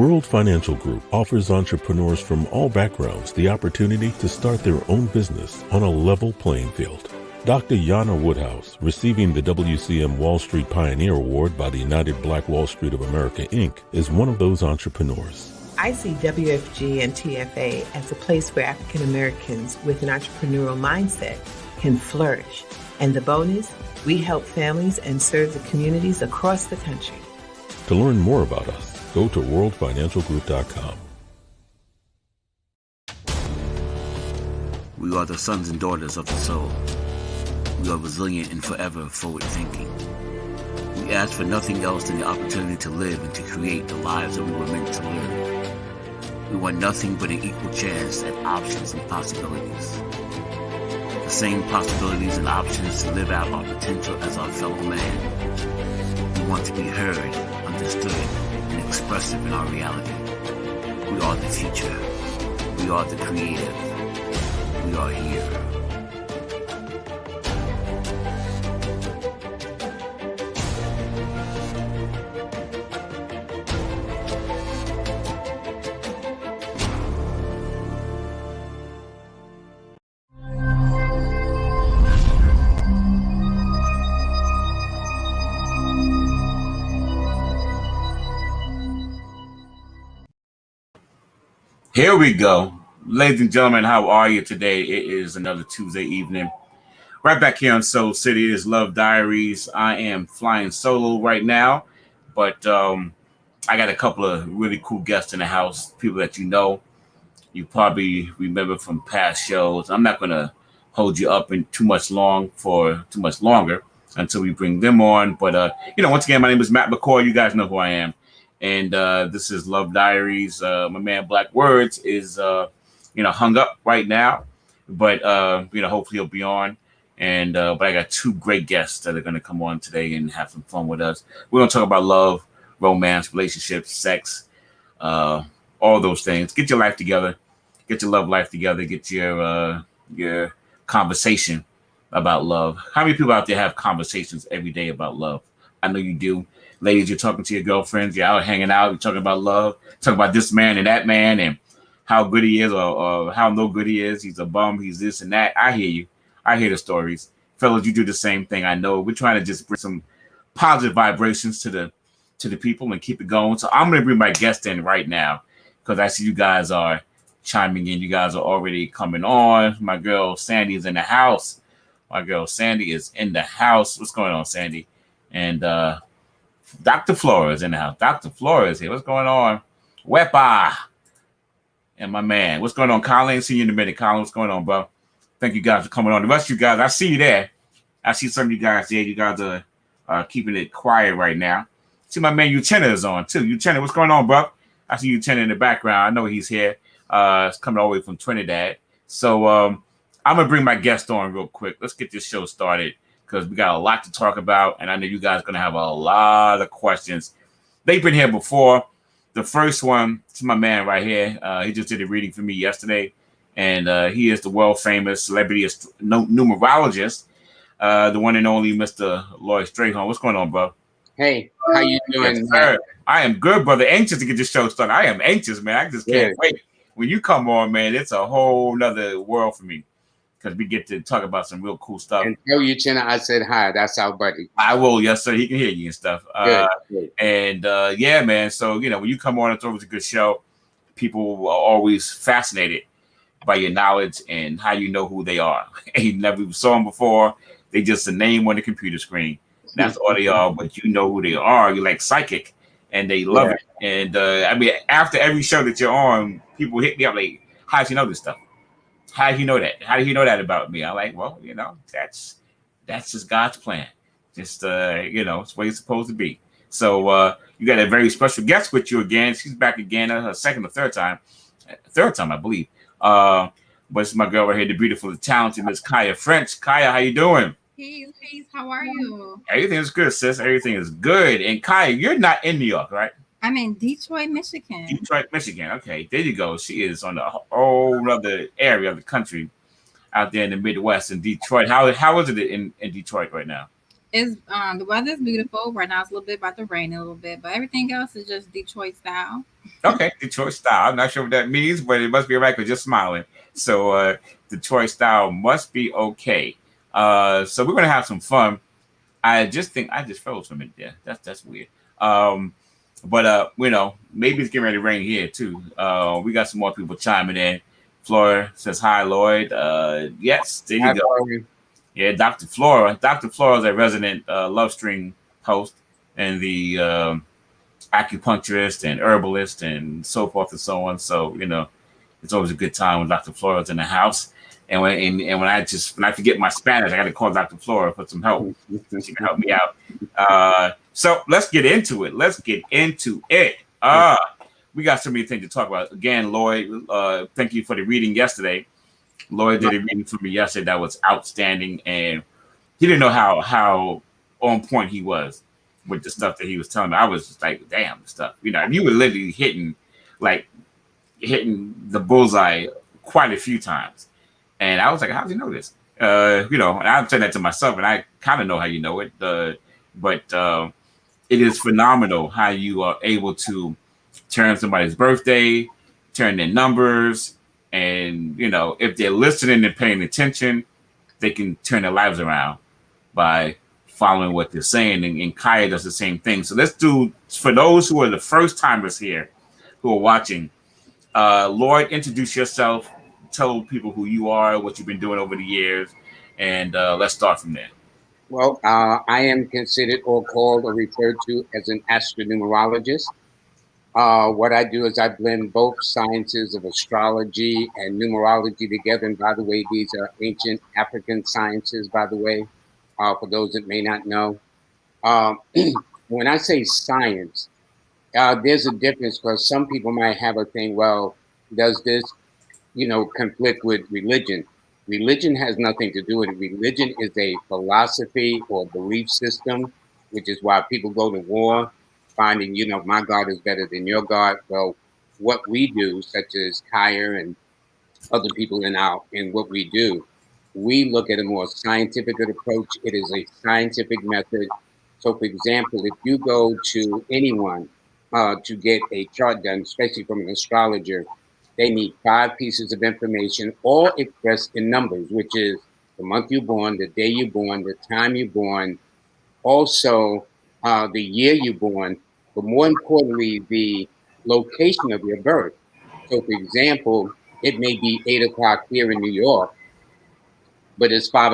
World Financial Group offers entrepreneurs from all backgrounds the opportunity to start their own business on a level playing field. Dr. Yana Woodhouse, receiving the WCM Wall Street Pioneer Award by the United Black Wall Street of America, Inc., is one of those entrepreneurs. I see WFG and TFA as a place where African Americans with an entrepreneurial mindset can flourish. And the bonus, we help families and serve the communities across the country. To learn more about us, go to worldfinancialgroup.com. We are the sons and daughters of the soul. We are resilient and forever forward-thinking. We ask for nothing else than the opportunity to live and to create the lives that we were meant to live. We want nothing but an equal chance at options and possibilities. The same possibilities and options to live out our potential as our fellow man. We want to be heard, understood, and expressive in our reality. We are the future. We are the creative. We are here. Here we go. Ladies and gentlemen, how are you today? It is another Tuesday evening. Right back here on Soul City. It is Love Diaries. I am flying solo right now, but I got a couple of really cool guests in the house, people that you know. You probably remember from past shows. I'm not going to hold you up in too much longer until we bring them on. But, once again, my name is Matt McCoy. You guys know who I am. And this is Love Diaries. My man Blakwordz is, hung up right now, but hopefully he'll be on. And but I got two great guests that are going to come on today and have some fun with us. We're going to talk about love, romance, relationships, sex, all those things. Get your life together, get your love life together, get your conversation about love. How many people out there have conversations every day about love? I know you do. Ladies, you're talking to your girlfriends, you're out hanging out, you're talking about love, talking about this man and that man and how good he is or how no good he is. He's a bum, he's this and that. I hear you. I hear the stories. Fellas, you do the same thing. I know. We're trying to just bring some positive vibrations to the people and keep it going. So I'm going to bring my guest in right now because I see you guys are chiming in. You guys are already coming on. My girl Sandy is in the house. What's going on, Sandy? And Dr. Flores in the house. Dr. Flores here. What's going on? Wepa. And my man. What's going on, Colin? See you in a minute, Colin. What's going on, bro? Thank you guys for coming on. The rest of you guys, I see you there. I see some of you guys there. You guys are keeping it quiet right now. See my man Uchenna is on too. Uchenna, what's going on, bro? I see Uchenna in the background. I know he's here. It's coming all the way from Trinidad. So I'm going to bring my guest on real quick. Let's get this show started, because we got a lot to talk about, and I know you guys are going to have a lot of questions. They've been here before. The first one is my man right here. He just did a reading for me yesterday, and he is the world-famous celebrity numerologist, the one and only Mr. Lloyd Strayhorn. What's going on, bro? Hey, how you doing? Yes, I am good, brother. Anxious to get this show started. I am anxious, man. I just can't wait. When you come on, man, it's a whole nother world for me, because we get to talk about some real cool stuff. And tell Uchenna I said hi. That's our buddy. I will, yes, sir. He can hear you and stuff. Good. And yeah, man. So, when you come on, it's always a good show. People are always fascinated by your knowledge and how you know who they are. You never saw them before. They just a name on the computer screen. That's all they are, but you know who they are. You're like psychic, and they love it. And after every show that you're on, people hit me up like, how does you know this stuff? How do you know that? How do you know that about me? I'm like, well, that's just God's plan. Just it's the way it's supposed to be. So you got a very special guest with you again. She's back again, her second or third time, I believe. But it's my girl right here, the beautiful, the talented Miss Kaya French. Kaya, how you doing? Hey, how are you? Everything is good, sis. Everything is good. And Kaya, you're not in New York, right? I'm in Detroit, Michigan. Detroit, Michigan. Okay, there you go. She is on a whole other area of the country, out there in the Midwest in Detroit. How is it in Detroit right now? It's the weather's beautiful. Right now it's a little bit about to rain a little bit, but everything else is just Detroit style. Okay, Detroit style. I'm not sure what that means, but it must be right because you're smiling. So Detroit style must be okay. So we're gonna have some fun. I just think I just froze from it there. That's weird. Um, but maybe it's getting ready to rain here too. We got some more people chiming in. Flora says hi, Lloyd. Yes, there you Hi, go. Corey. Yeah, Dr. Flora. Dr. Flora is a resident love string host and the acupuncturist and herbalist and so forth and so on. So it's always a good time when Dr. Flora's in the house. And when I forget my Spanish, I got to call Dr. Flora for some help. So she can help me out. So let's get into it. We got so many things to talk about. Again, Lloyd, thank you for the reading yesterday. Lloyd did a reading for me yesterday that was outstanding, and he didn't know how on point he was with the stuff that he was telling me. I was just like, damn, the stuff. You were literally hitting the bullseye quite a few times. And I was like, how does he know this? And I'm saying that to myself, and I kind of know how you know it. But it is phenomenal how you are able to turn somebody's birthday, turn their numbers, and if they're listening and paying attention, they can turn their lives around by following what they're saying. And Kaya does the same thing. So let's do, for those who are the first timers here who are watching, Lloyd, introduce yourself, tell people who you are, what you've been doing over the years, and let's start from there. Well, I am considered or called or referred to as an astronumerologist. What I do is I blend both sciences of astrology and numerology together. And by the way, these are ancient African sciences, by the way, for those that may not know. Um, when I say science, there's a difference because some people might have a thing, well, does this, conflict with religion? Religion has nothing to do with it. Religion is a philosophy or belief system, which is why people go to war, finding, my God is better than your God. Well, what we do, such as Kaya and other people in what we do, we look at a more scientific approach. It is a scientific method. So, for example, if you go to anyone to get a chart done, especially from an astrologer, they need 5 pieces of information, all expressed in numbers, which is the month you're born, the day you're born, the time you're born, also the year you're born, but more importantly, the location of your birth. So, for example, it may be 8 o'clock here in New York, but um, it's 5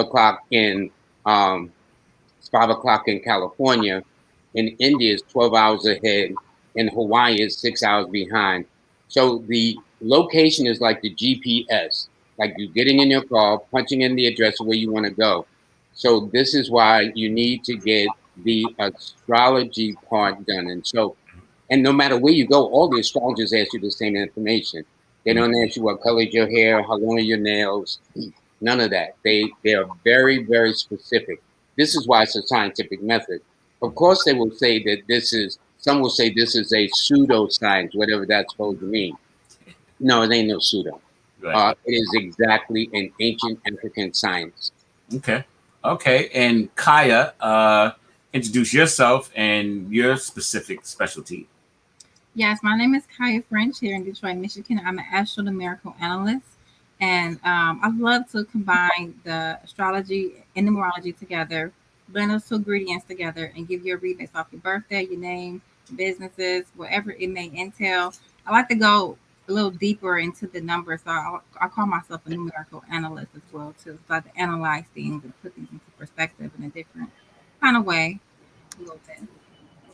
o'clock in California. In India, is 12 hours ahead. In Hawaii, is 6 hours behind. So the location is like the GPS, like you getting in your car, punching in the address of where you want to go. So this is why you need to get the astrology part done. And no matter where you go, all the astrologers ask you the same information. They don't ask you what color is your hair, how long are your nails, none of that. They are very, very specific. This is why it's a scientific method. Of course, they will say that some will say this is a pseudoscience, whatever that's supposed to mean. No, it ain't no pseudo. Right. It is exactly an ancient African science. Okay. And Kaya, introduce yourself and your specific specialty. Yes, my name is Kaya French here in Detroit, Michigan. I'm an astronumerical analyst, and I love to combine the astrology and numerology together, blend those two ingredients together, and give you a read based off your birthday, your name, businesses, whatever it may entail. I like to go a little deeper into the numbers, so I call myself a numerical analyst as well too. So I like to analyze things and put things into perspective in a different kind of way, a little bit.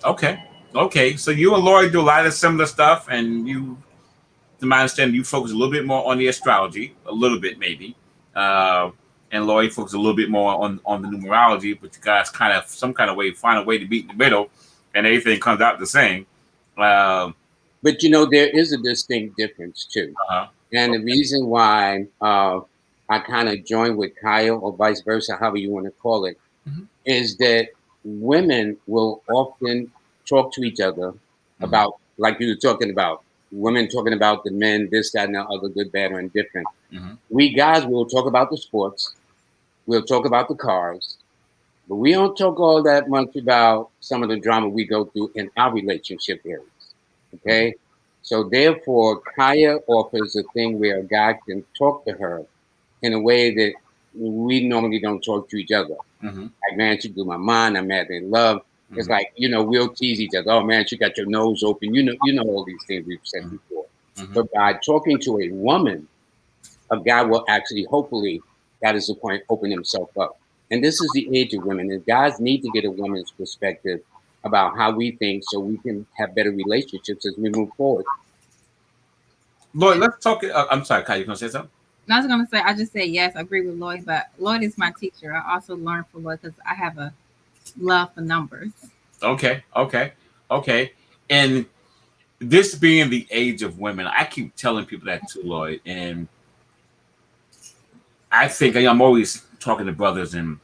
Okay. So you and Lloyd do a lot of similar stuff, and to my understanding, you focus a little bit more on the astrology, a little bit maybe, uh, and Lloyd focuses a little bit more on the numerology. But you guys kind of some kind of way find a way to meet in the middle, and everything comes out the same. Uh, But there is a distinct difference too. uh And the reason why I kind of joined with Kyle or vice versa, however you want to call it, Mhm. is that women will often talk to each other about, like you were talking about, women talking about the men, this, that, and the other, good, bad, or indifferent. Mhm. We guys will talk about the sports, we'll talk about the cars, But we don't talk all that much about some of the drama we go through in our relationship areas. Okay? So therefore, Kaya offers a thing where a guy can talk to her in a way that we normally don't talk to each other. Like, man, she blew my mind. I'm mad in love. It's like, we'll tease each other. Oh man, she got your nose open. You know all these things we've said before. But by talking to a woman, a guy will actually, hopefully, that is the point, open himself up. And this is the age of women. And guys need to get a woman's perspective about how we think so we can have better relationships as we move forward. Lloyd, let's talk. I'm sorry, Kai, you gonna say something? I was going to say, I just say yes, I agree with Lloyd, but Lloyd is my teacher. I also learned from Lloyd because I have a love for numbers. Okay. And this being the age of women, I keep telling people that too, Lloyd. And I think I'm always talking to brothers and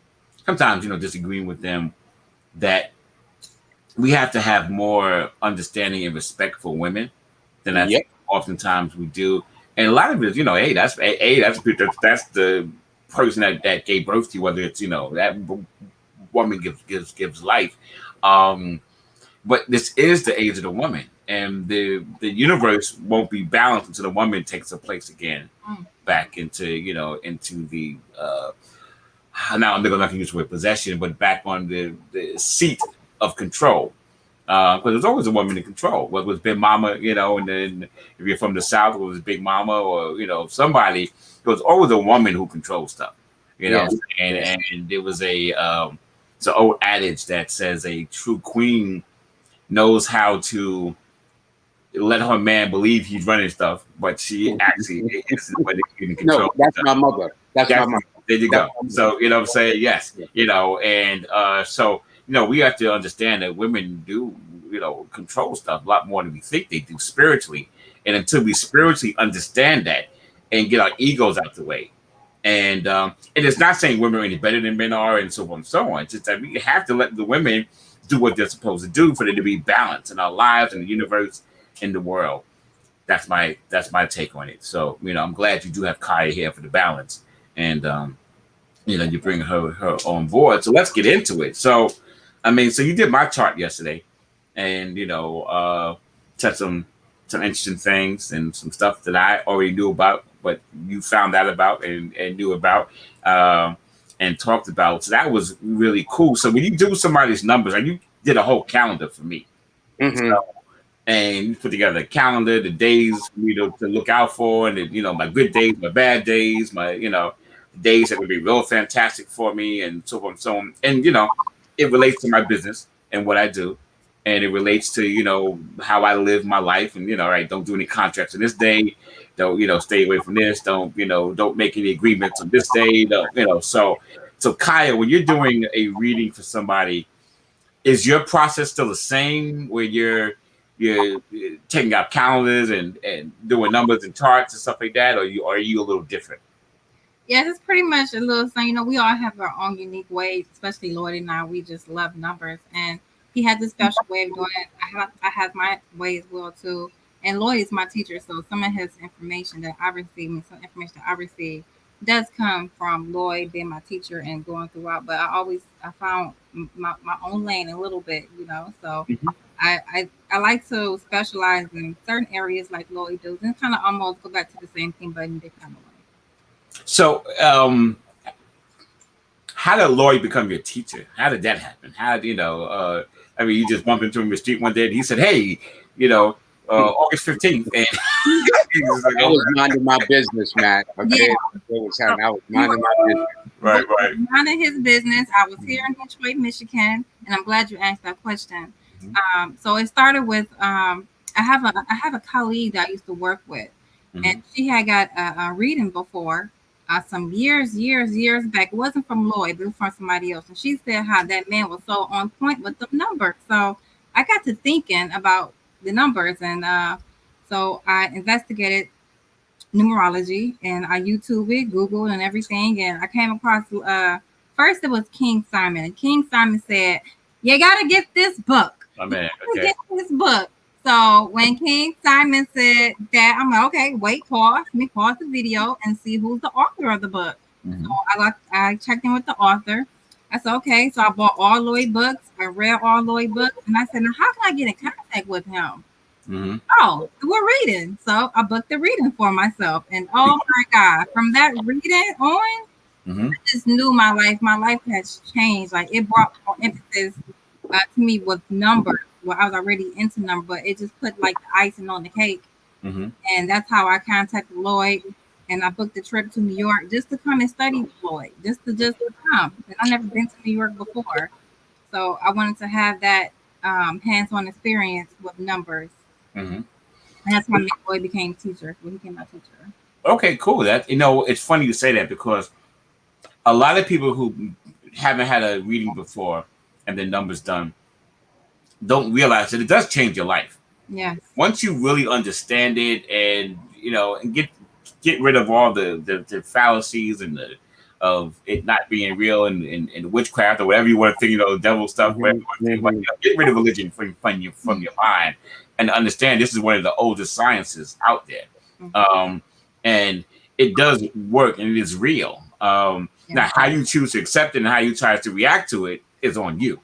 sometimes, disagreeing with them that we have to have more understanding and respect for women than I think oftentimes we do. And a lot of it is, hey, that's the person that gave birth to you, whether it's, that woman gives life. But this is the age of the woman, and the universe won't be balanced until the woman takes her place again back into, into the now I'm not going to use the word possession, but back on the seat of control. Because there's always a woman in control, whether it's Big Mama, and then if you're from the South, it was Big Mama or, somebody. There's always a woman who controls stuff, and there was it's an old adage that says a true queen knows how to let her man believe he's running stuff, but she actually is the one that can control. No, that's my mother. That's my mother. There you go. So, what I'm saying? Yes, and so, we have to understand that women do, control stuff a lot more than we think they do spiritually. And until we spiritually understand that and get our egos out the way. And it's not saying women are any better than men are and so on and so on. It's just that we have to let the women do what they're supposed to do for there to be balance in our lives, in the universe, in the world. That's my take on it. So, I'm glad you do have Kaya here for the balance. And, you bring her on board. So let's get into it. So, so you did my chart yesterday and, said some interesting things and some stuff that I already knew about, but you found out about and knew about and talked about. So that was really cool. So when you do somebody's numbers, and you did a whole calendar for me. So, and you put together a calendar, the days for me to look out for, and my good days, my bad days, my days that would be real fantastic for me, and so on and so on. And it relates to my business and what I do, and it relates to how I live my life. And right, don't do any contracts on this day. Don't stay away from this. Don't make any agreements on this day. So Kaya, when you're doing a reading for somebody, is your process still the same where you're taking out calendars and doing numbers and charts and stuff like that, or are you a little different? Yes, it's pretty much a little thing. We all have our own unique ways, especially Lloyd and I. We just love numbers, and he has a special way of doing it. I have my way as well too. And Lloyd is my teacher, so some of his information that I receive does come from Lloyd being my teacher and going throughout. But I found my own lane a little bit, So I like to specialize in certain areas like Lloyd does, and kind of almost go back to the same thing, but in a different kind of way. So, how did Lloyd become your teacher? How did that happen? How did you just bumped into him in the street one day and he said, "Hey, August 15th," and I was minding my business, Matt. Okay, I was minding my business. Right. Minding his business. I was here in Detroit, Michigan, and I'm glad you asked that question. So it started with I have a colleague that I used to work with. And she had got a reading before some years back. It wasn't from Lloyd, but it was from somebody else. And she said how that man was so on point with the numbers. So I got to thinking about the numbers. And so I investigated numerology and I YouTube it, Google and everything. And I came across, first it was King Simon. And King Simon said, "You got to get this book. My man, okay. Get this book." So when King Simon said that, I'm like, okay, pause. Let me pause the video and see who's the author of the book. So I checked in with the author. I said, okay. So I bought all Lloyd books. I read all Lloyd books. And I said, now how can I get in contact with him? Mm-hmm. Oh, we're reading. So I booked the reading for myself. And oh my God, from that reading on, Mm-hmm. I just knew my life has changed. Like it brought more emphasis to me with numbers. Well, I was already into numbers, but it just put like the icing on the cake. Mm-hmm. And that's how I contacted Lloyd. And I booked a trip to New York just to come and study with Lloyd, just to come. And I've never been to New York before. So I wanted to have that hands-on experience with numbers. Mm-hmm. And that's how Lloyd became a teacher. When he became my teacher. Okay, cool. That it's funny you say that because a lot of people who haven't had a reading before and their numbers done don't realize that it does change your life. Yes. Once you really understand it and and get rid of all the fallacies and the of it not being real and witchcraft or whatever you want to think, devil stuff, whatever you want to think about, get rid of religion from your mind and understand this is one of the oldest sciences out there. And it does work and it is real. Now, how you choose to accept it and how you try to react to it is on you.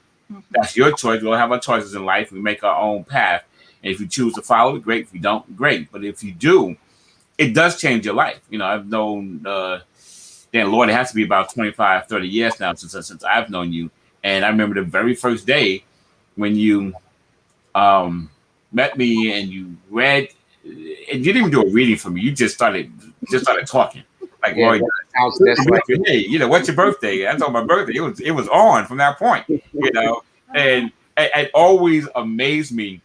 That's your choice. We all have our choices in life. We make our own path. And if you choose to follow it, great. If you don't, great. But if you do, it does change your life. I've known Lord, it has to be about 25, 30 years now since I've known you. And I remember the very first day when you met me and you read, and you didn't even do a reading for me. You just started talking. Like, Lloyd, hey, what's your birthday? I told my birthday. It was on from that point, and it always amazed me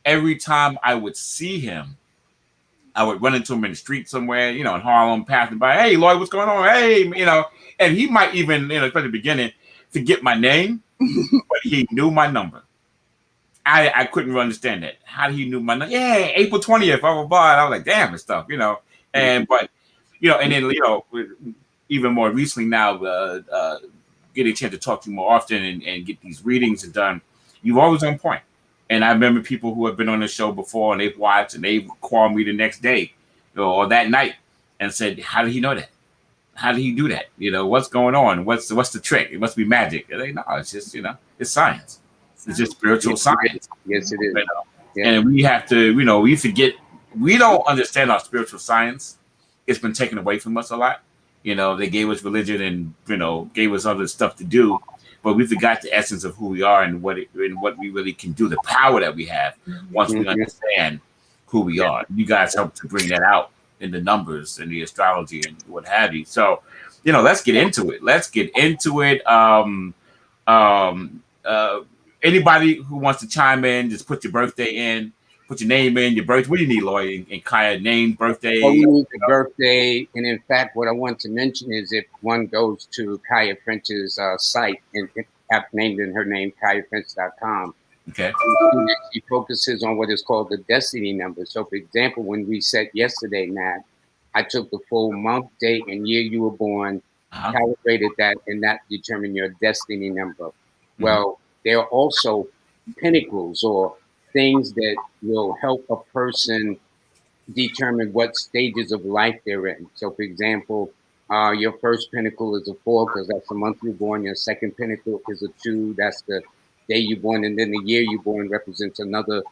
every time I would see him. I would run into him in the street somewhere, in Harlem, passing by. Hey, Lloyd, what's going on? Hey, and he might even, especially the beginning, forget my name, but he knew my number. I couldn't understand that. How he knew my number? Yeah, April 20th, blah, blah, blah. And I was like, damn, and stuff, And but and then even more recently now, getting a chance to talk to you more often and get these readings done, you're always on point. And I remember people who have been on the show before and they've watched and they've called me the next day or that night and said, how did he know that? How did he do that? What's going on? What's the trick? It must be magic. And no, it's just, it's science. It's just spiritual science. Yes, it is. And we have to, we forget, we don't understand our spiritual science. It's been taken away from us a lot. They gave us religion and, gave us other stuff to do. But we forgot the essence of who we are and what we really can do, the power that we have once we understand who we are. You guys help to bring that out in the numbers and the astrology and what have you. So, let's get into it. Anybody who wants to chime in, just put your birthday in, put your name in, your birthday. What do you need, Lloyd? And Kaya, name, birthday. Well, we need the birthday. And in fact, what I want to mention is if one goes to Kaya French's site and named in her name, KayaFrench.com. Okay. She focuses on what is called the destiny number. So, for example, when we set yesterday, Matt, I took the full month, date, and year you were born, calibrated that, and that determined your destiny number. Well, there are also pinnacles or things that will help a person determine what stages of life they're in. So, for example, your first pinnacle is a 4 because that's the month you're born. Your second pinnacle is a 2. That's the day you're born. And then the year you're born represents another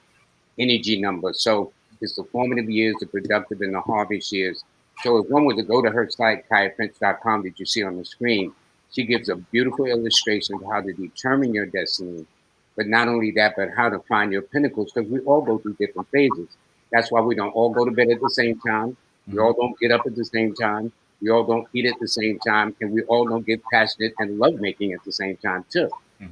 energy number. So it's the formative years, the productive, and the harvest years. So if one were to go to her site, KayaFrench.com, that you see on the screen, she gives a beautiful illustration of how to determine your destiny. But not only that, but how to find your pinnacles, because we all go through different phases. That's why we don't all go to bed at the same time. We all don't get up at the same time. We all don't eat at the same time. And we all don't get passionate and love making at the same time, too.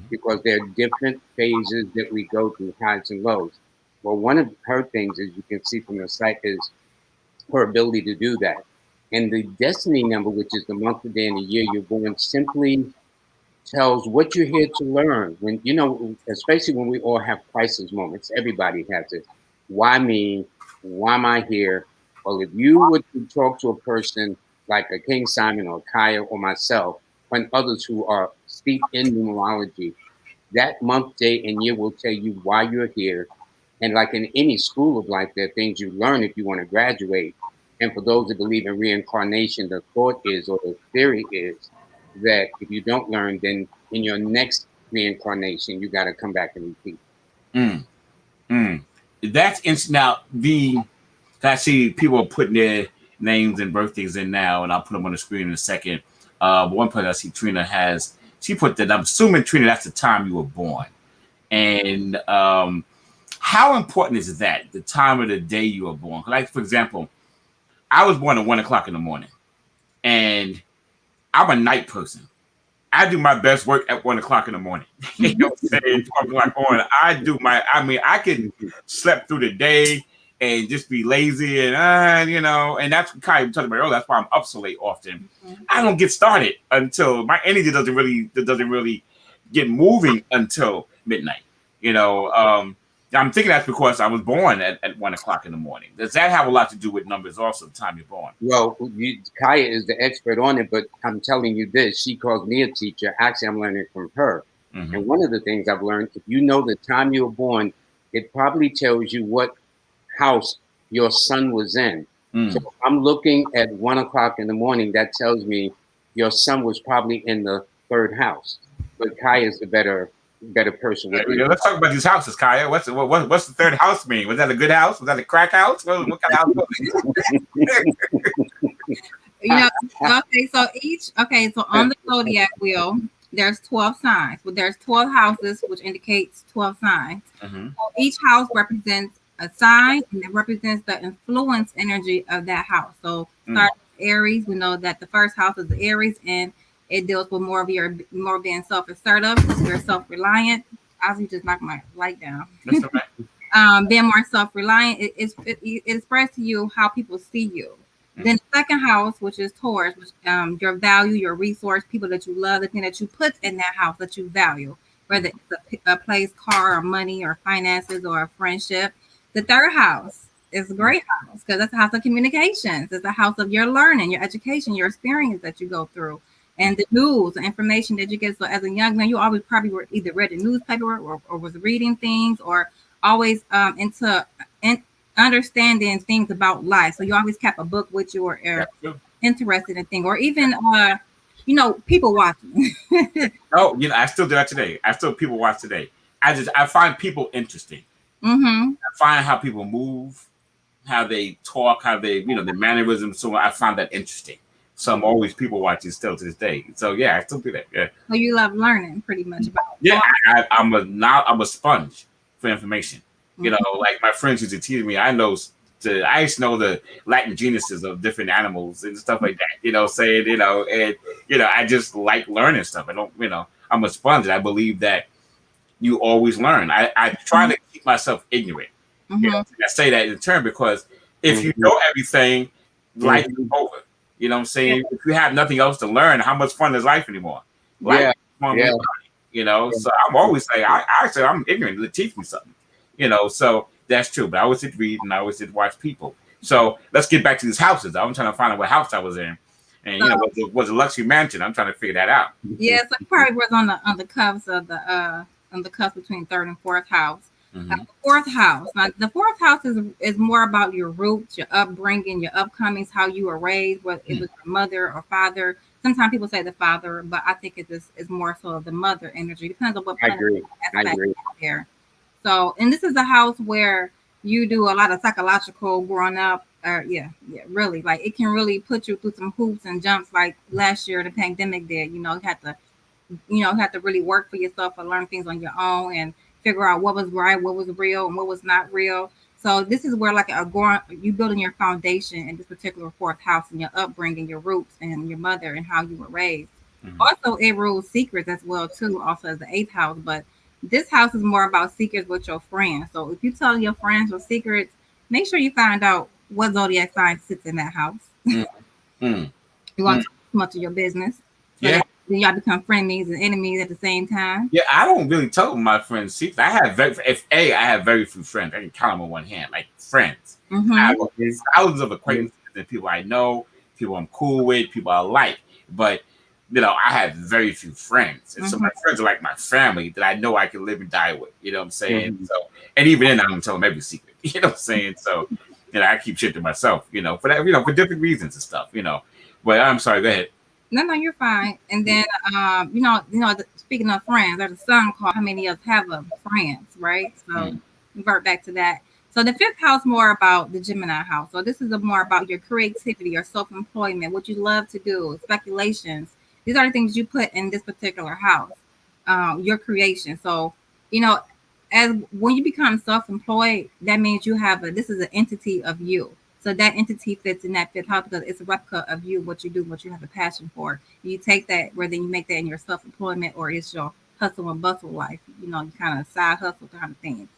Because there are different phases that we go through, highs and lows. Well, one of her things, as you can see from the site, is her ability to do that. And the destiny number, which is the month, the day, and the year you're born, simply tells what you're here to learn. When, especially when we all have crisis moments, everybody has it. Why me? Why am I here? Well, if you were to talk to a person like a King Simon or Kaya or myself, and others who are steeped in numerology, that month, day, and year will tell you why you're here. And like in any school of life, there are things you learn if you want to graduate. And for those that believe in reincarnation, the thought is, or the theory is, that if you don't learn, then in your next reincarnation, you got to come back and repeat. Mm, mm. That's instant. Now, I see people are putting their names and birthdays in now, and I'll put them on the screen in a second. One person I see Trina has, she put that. I'm assuming, Trina, that's the time you were born. And how important is that, the time of the day you were born? Like, for example, I was born at 1 o'clock in the morning, and I'm a night person. I do my best work at 1 o'clock in the morning. You know what I'm saying? 12 o'clock on. I can sleep through the day and just be lazy and, you know, and that's kind of talking about earlier. That's why I'm up so late often. Mm-hmm. I don't get started until my energy doesn't really get moving until midnight. You know, I'm thinking that's because I was born at 1 o'clock in the morning. Does that have a lot to do with numbers also, the time you're born? Well, Kaya is the expert on it, but I'm telling you this. She calls me a teacher. Actually, I'm learning from her. Mm-hmm. And one of the things I've learned, if you know the time you were born, it probably tells you what house your son was in. So if I'm looking at 1 o'clock in the morning, that tells me your son was probably in the third house. But Kaya is the better person. Let's talk about these houses, Kaya. What's the third house mean? Was that a good house? Was that a crack house? What kind of house was it? You know, so on the zodiac wheel, there's 12 signs. Well, there's 12 houses, which indicates 12 signs. Mm-hmm. So each house represents a sign, and it represents the influence energy of that house. So start with Aries. We know that the first house is the Aries, and it deals with more being self-assertive, you're self-reliant. I was just knock my light down. That's okay. Being more self-reliant, it spreads to you how people see you. Mm-hmm. Then the second house, which is Taurus, which your value, your resource, people that you love, the thing that you put in that house that you value, whether it's a place, car, or money, or finances, or a friendship. The third house is a great house because that's the house of communications. It's the house of your learning, your education, your experience that you go through. And the news, the information that you get. So as a young man, you always probably were either read the newspaper or was reading things or always into understanding things about life. So you always kept a book with you or interested in things, or even, people watching. Oh, I still do that today. People watch today. I find people interesting. Mm-hmm. I find how people move, how they talk, how they, their mannerisms. So I find that interesting. So I'm always people watching still to this day. So yeah, I still do that. Yeah. So you love learning pretty much about. Yeah, I'm a sponge for information. Mm-hmm. Like my friends used to teach me. I used to know the Latin genuses of different animals and stuff like that. I just like learning stuff. I'm a sponge. I believe that you always learn. I try to keep myself ignorant. Mm-hmm. I say that in turn because if you know everything, life is over. You know what I'm saying? Yeah. If you have nothing else to learn, how much fun is life anymore? Life is fun, So I'm always saying, I'm ignorant to teach me something. So that's true. But I always did read and I always did watch people. So let's get back to these houses. I'm trying to find out what house I was in. And was a luxury mansion. I'm trying to figure that out. Yeah, so he probably was on the cusp of on the cusp between third and fourth house. Mm-hmm. The fourth house. Now, the fourth house is more about your roots, your upbringing, your upcomings, how you were raised, whether it was your mother or father. Sometimes people say the father, but I think it is more so the mother energy. Depends on what I agree. There. So, and this is a house where you do a lot of psychological growing up. Really, like it can really put you through some hoops and jumps. Like last year, the pandemic did. You had to really work for yourself and learn things on your own and figure out what was right, what was real, and what was not real. So this is where you building your foundation in this particular fourth house and your upbringing, your roots, and your mother and how you were raised. Mm-hmm. Also, it rules secrets as well too. Also as the eighth house, but this house is more about secrets with your friends. So if you tell your friends your secrets, make sure you find out what zodiac sign sits in that house. Mm-hmm. You want to talk too much of your business. So yeah. Then y'all become frenemies and enemies at the same time. Yeah, I don't really tell my friends secrets. I have very few friends. I can count them on one hand, like friends. Mm-hmm. I have thousands of acquaintances and people I know, people I'm cool with, people I like. But I have very few friends, and so my friends are like my family that I know I can live and die with. You know what I'm saying? Mm-hmm. So, and even then, I don't tell them every secret. You know what I'm saying? So, I keep shit to myself. For that, for different reasons and stuff. But I'm sorry. Go ahead. No, you're fine. And then, speaking of friends, there's a song called "How Many of Us Have a Friends," right? So revert back to that. So the fifth house more about the Gemini house. So this is more about your creativity, your self-employment, what you love to do, speculations. These are the things you put in this particular house, your creation. So, you know, as when you become self-employed, that means you have this is an entity of you. So that entity fits in that fifth house because it's a replica of you, what you do, what you have a passion for. You take that, whether you make that in your self-employment or it's your hustle and bustle life, you kind of side hustle kind of thing.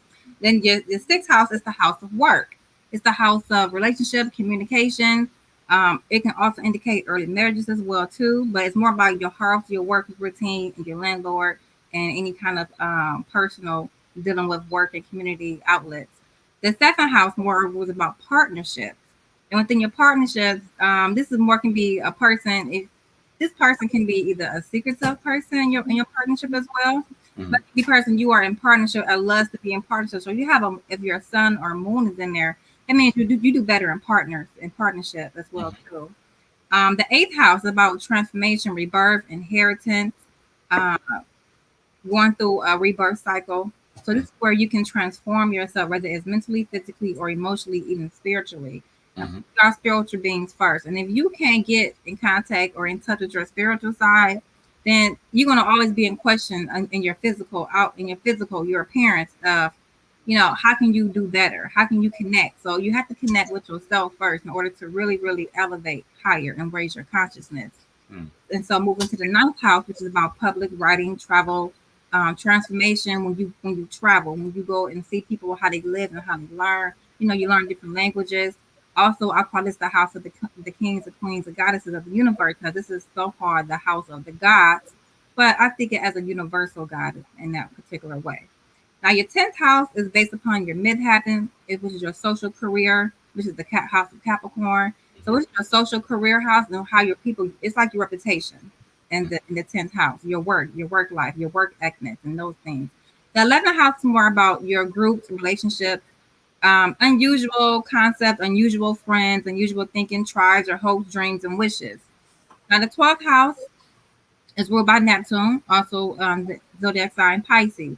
Then your sixth house is the house of work. It's the house of relationship, communication. It can also indicate early marriages as well too, but it's more about your house, your work routine, and your landlord, and any kind of personal dealing with work and community outlets. The second house more was about partnerships. And within your partnerships, this is more can be a person. If this person can be either a secret self person in your partnership as well, but the person you are in partnership loves to be in partnership. So you have if your sun or moon is in there, that means you do better in partnership as well too. The eighth house is about transformation, rebirth, inheritance, uh, going through a rebirth cycle. So this is where you can transform yourself, whether it's mentally, physically, or emotionally, even spiritually. You are spiritual beings first. And if you can't get in contact or in touch with your spiritual side, then you're gonna always be in question in your physical, your appearance of, how can you do better? How can you connect? So you have to connect with yourself first in order to really, really elevate higher and raise your consciousness. And so moving to the ninth house, which is about public writing, travel, transformation. When you travel, when you go and see people how they live and how they learn, you learn different languages. Also, I call this the house of the kings, the queens, the goddesses of the universe, because this is so far the house of the gods. But I think it as a universal god in that particular way. Now, your 10th house is based upon your mid-happen, which is your social career, which is the house of Capricorn. So it's your social career house and how your people, it's like your reputation in the 10th house, your work life, your work ethics, and those things. The 11th house is more about your groups, relationships, unusual concepts, unusual friends, unusual thinking, tribes, or hopes, dreams, and wishes. Now, the 12th house is ruled by Neptune, also the zodiac sign Pisces.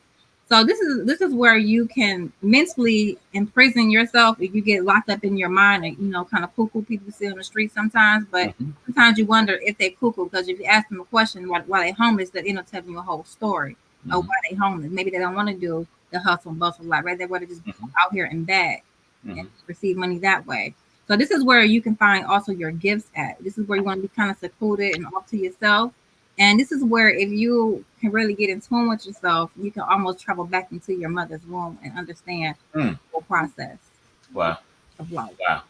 So this is where you can mentally imprison yourself if you get locked up in your mind and kind of cuckoo people see on the street sometimes. But sometimes you wonder if they cuckoo because if you ask them a question why they homeless, they end up telling you a whole story of why they homeless. Maybe they don't want to do the hustle and bustle life, right? They want to just be out here and beg and receive money that way. So this is where you can find also your gifts at. This is where you want to be kind of secluded and off to yourself. And this is where if you can really get in tune with yourself, you can almost travel back into your mother's womb and understand the whole process. Wow. Of life. Wow.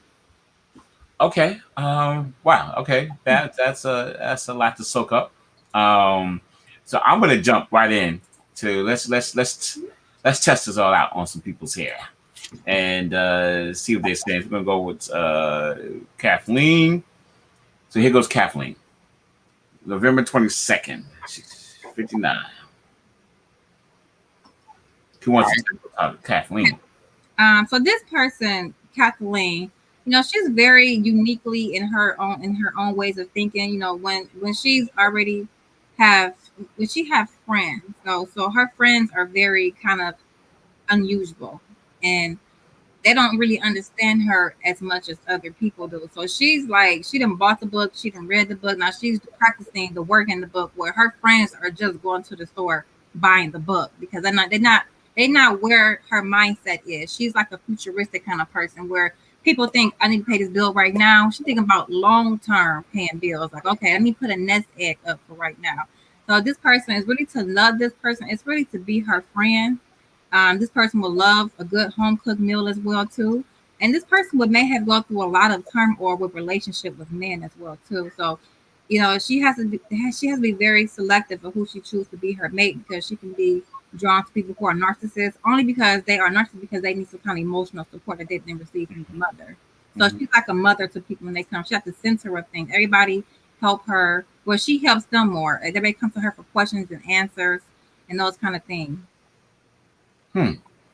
Okay. Wow. Okay. That's a lot to soak up. So I'm gonna jump right in to let's test this all out on some people's hair and see what they say. We're gonna go with Kathleen. So here goes Kathleen. November 22nd, she's 59. Who wants to talk about Kathleen? So this person, Kathleen, she's very uniquely in her own ways of thinking. When she's already when she have friends, so her friends are very kind of unusual, and they don't really understand her as much as other people do. So she's like, she done bought the book, she done read the book. Now she's practicing the work in the book where her friends are just going to the store buying the book because they're not where her mindset is. She's like a futuristic kind of person where people think I need to pay this bill right now. She's thinking about long-term paying bills. Like, okay, let me put a nest egg up for right now. So this person is really to love this person. It's really to be her friend. This person will love a good home cooked meal as well too, and this person may have gone through a lot of turmoil with relationship with men as well too. So, she has to be very selective of who she chooses to be her mate because she can be drawn to people who are narcissists only because they are narcissists because they need some kind of emotional support that they didn't receive from the mother. So she's like a mother to people when they come. She has the center of things. Everybody help her. Well, she helps them more. Everybody comes to her for questions and answers and those kind of things.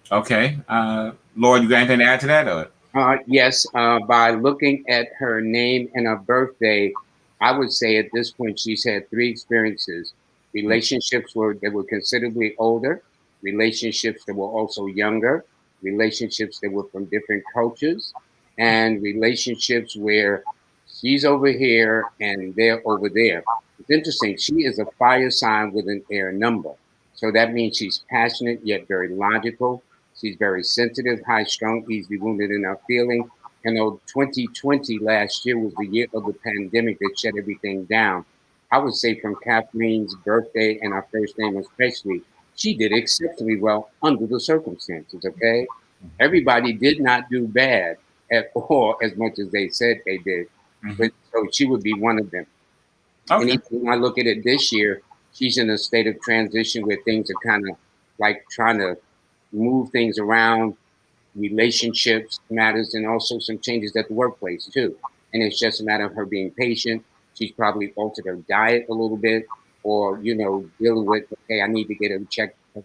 Okay. Lloyd, you got anything to add to that? Or? Yes. By looking at her name and her birthday, I would say at this point she's had 3 experiences. Relationships that were considerably older, relationships that were also younger, relationships that were from different cultures, and relationships where she's over here and they're over there. It's interesting. She is a fire sign with an air number. So that means she's passionate yet very logical. She's very sensitive, high strung, easily wounded in her feeling. And though 2020 last year was the year of the pandemic that shut everything down, I would say from Kathleen's birthday and her first name especially, she did exceptionally well under the circumstances, okay? Everybody did not do bad at all as much as they said they did. But so she would be one of them. And Okay. even when I look at it this year, she's in a state of transition where things are kind of like trying to move things around, relationships matters, and also some changes at the workplace too. And it's just a matter of her being patient. She's probably altered her diet a little bit, or dealing with, okay, I need to get a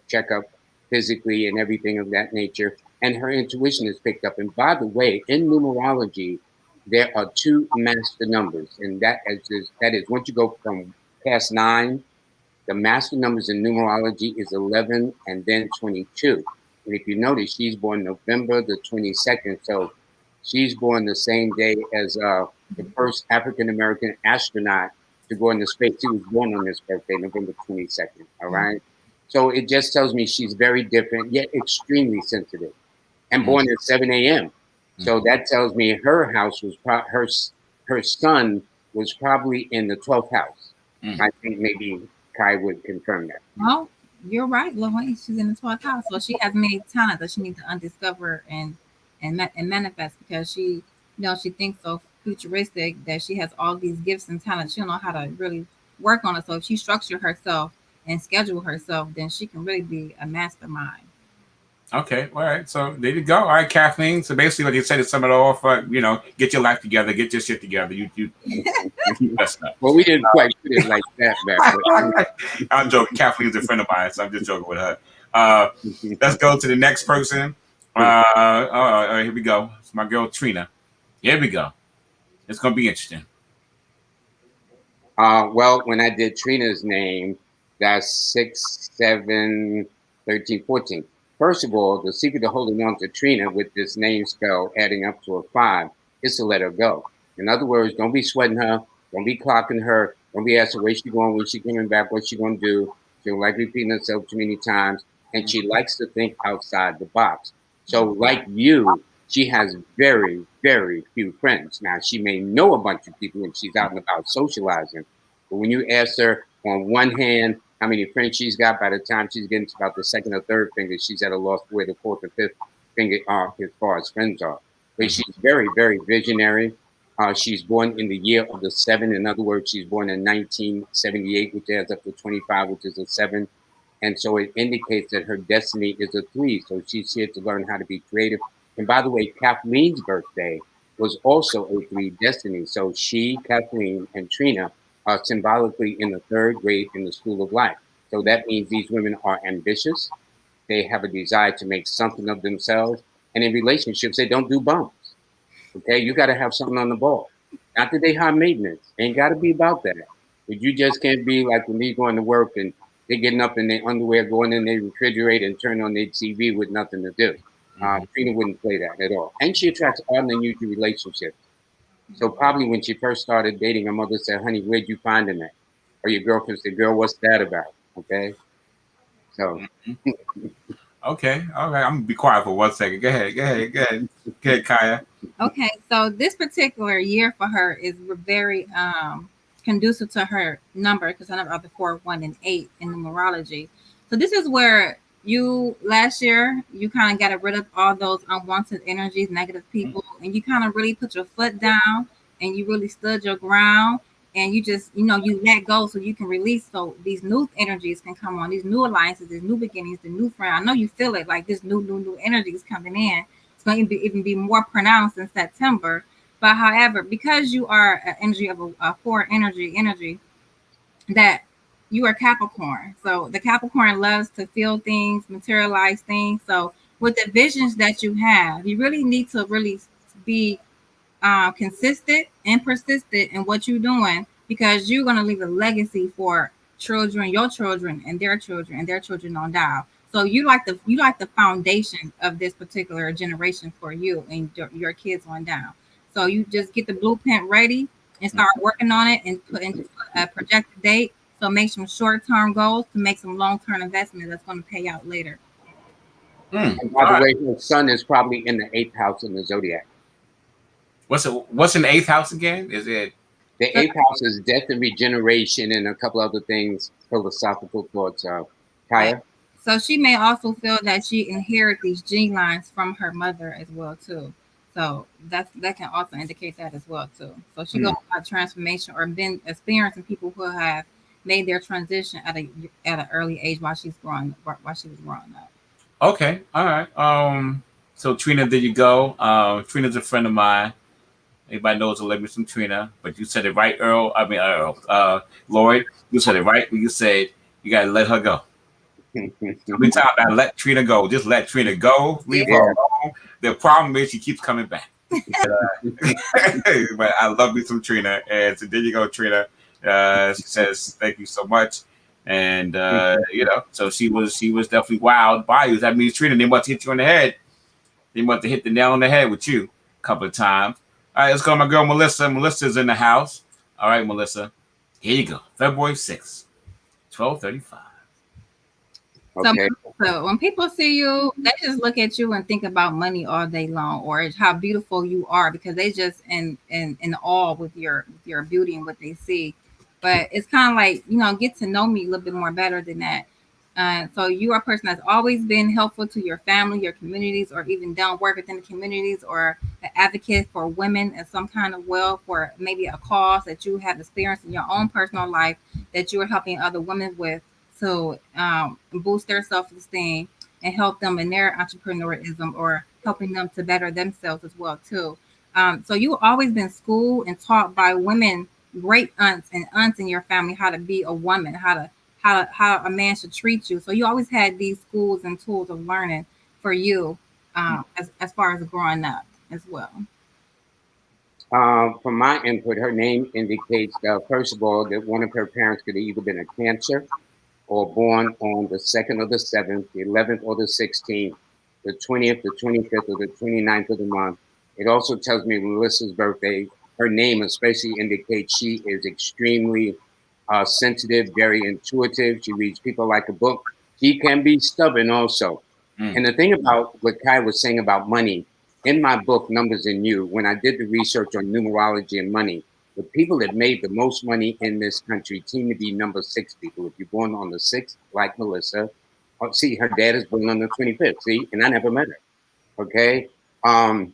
checkup physically and everything of that nature. And her intuition is picked up. And by the way, in numerology, there are 2 master numbers, and that is once you go from past 9, the master numbers in numerology is 11 and then 22. And if you notice, she's born November the 22nd. So she's born the same day as the first African American astronaut to go into space. She was born on this birthday, November 22nd. All right. So it just tells me she's very different, yet extremely sensitive, and born at 7 a.m. So that tells me her house was her son was probably in the 12th house. I think maybe Kai would confirm that. Well, you're right, Lloyd. She's in the 12th house, so she has many talents that she needs to undiscover and manifest, because she thinks so futuristic that she has all these gifts and talents. She don't know how to really work on it. So if she structure herself and schedule herself, then she can really be a mastermind. Okay, all right. So there you go. All right, Kathleen. So basically, like you said, to sum it all off, get your life together, get your shit together. You keep messing up. Well, we didn't quite put it like that back. I'm joking. Kathleen's a friend of mine, so I'm just joking with her. Let's go to the next person. Here we go. It's my girl Trina. Here we go. It's gonna be interesting. Well, when I did Trina's name, that's 6, 7, 13, 14. First of all, the secret to holding on to Trina with this name spell adding up to a 5 is to let her go. In other words, don't be sweating her. Don't be clocking her. Don't be asking where she's going, when she's coming back, what she's going to do. She'll like repeating herself too many times. And she likes to think outside the box. So like you, she has very, very few friends. Now, she may know a bunch of people when she's out and about socializing. But when you ask her on one hand how many friends she's got, by the time she's getting to about the 2nd or 3rd finger, she's at a loss where the 4th or 5th finger are as far as friends are. But she's very, very visionary. She's born in the year of the 7. In other words, she's born in 1978, which adds up to 25, which is a 7. And so it indicates that her destiny is a 3. So she's here to learn how to be creative. And by the way, Kathleen's birthday was also a 3 destiny. So she, Kathleen, and Trina are symbolically in the 3rd grade in the school of life. So that means these women are ambitious. They have a desire to make something of themselves. And in relationships, they don't do bumps. Okay, you got to have something on the ball. Not that they high maintenance. Ain't got to be about that. But you just can't be like when they going to work and they're getting up in their underwear, going in their refrigerator and turn on their TV with nothing to do. Trina wouldn't play that at all. And she attracts odd and unusual relationships. So probably when she first started dating, her mother said, honey, where'd you find him at? Or your girlfriend said, girl, what's that about? Okay. So. Okay. All right. I'm going to be quiet for 1 second. Go ahead, Kaya. Okay. So this particular year for her is very conducive to her number, because I number are the 4, 1, and 8 in numerology. So this is where last year, you kind of got rid of all those unwanted energies, negative people, and you kind of really put your foot down and you really stood your ground, and you just, you let go so you can release, so these new energies can come on, these new alliances, these new beginnings, the new friend. I know you feel it, like this new energy is coming in. It's going to even be more pronounced in September. But however, because you are an energy of a 4 energy, that you are Capricorn. So the Capricorn loves to feel things, materialize things. So with the visions that you have, you really need to really be consistent and persistent in what you're doing, because you're going to leave a legacy for children, your children, and their children, and their children on down. So you like the foundation of this particular generation for you and your kids on down. So you just get the blueprint ready and start working on it and put into a projected date. So make some short-term goals to make some long-term investment that's going to pay out later. And by the way, her son is probably in the 8th house in the zodiac. What's in the 8th house again? Is it the 8th house is death and regeneration and a couple other things, philosophical thoughts. Kaya? So she may also feel that she inherited these gene lines from her mother as well too. So that can also indicate that as well too. So she goes through a transformation or been experiencing people who have made their transition at an early age while she was growing up. Okay, all right. So Trina, there you go. Trina's a friend of mine. Anybody knows to let me some Trina, but you said it right, Earl. I mean, Lloyd, you said it right when you said you gotta let her go. Every time I let Trina go, just let Trina go, leave her alone. The problem is she keeps coming back. But I love me some Trina, and so there you go, Trina. She says thank you so much, and so she was definitely wild by you. That means Trina, they must hit you on the head. They must have hit the nail on the head with you a couple of times. All right, let's go to my girl Melissa. Melissa's in the house. All right, Melissa. Here you go. February 6th, 12:35. Okay. So when people see you, they just look at you and think about money all day long, or how beautiful you are, because they just in awe with your beauty and what they see. But it's kind of like, get to know me a little bit more better than that. So you are a person that's always been helpful to your family, your communities, or even done work within the communities, or an advocate for women in some kind of for maybe a cause that you have experienced in your own personal life that you are helping other women with to boost their self-esteem and help them in their entrepreneurism, or helping them to better themselves as well too. So you've always been schooled and taught by women, great aunts in your family, how to be a woman, how a man should treat you. So you always had these schools and tools of learning for you as far as growing up as well. From my input, her name indicates, first of all, that one of her parents could have either been a Cancer or born on the 2nd or the 7th, the 11th or the 16th, the 20th, the 25th, or the 29th of the month. It also tells me Melissa's birthday. Her name especially indicates she is extremely sensitive, very intuitive. She reads people like a book. She can be stubborn also. And the thing about what Kai was saying about money, in my book, Numbers in You, when I did the research on numerology and money, the people that made the most money in this country seem to be number 6 people. If you're born on the 6th, like Melissa, see, her dad is born on the 25th, see, and I never met her, okay? Also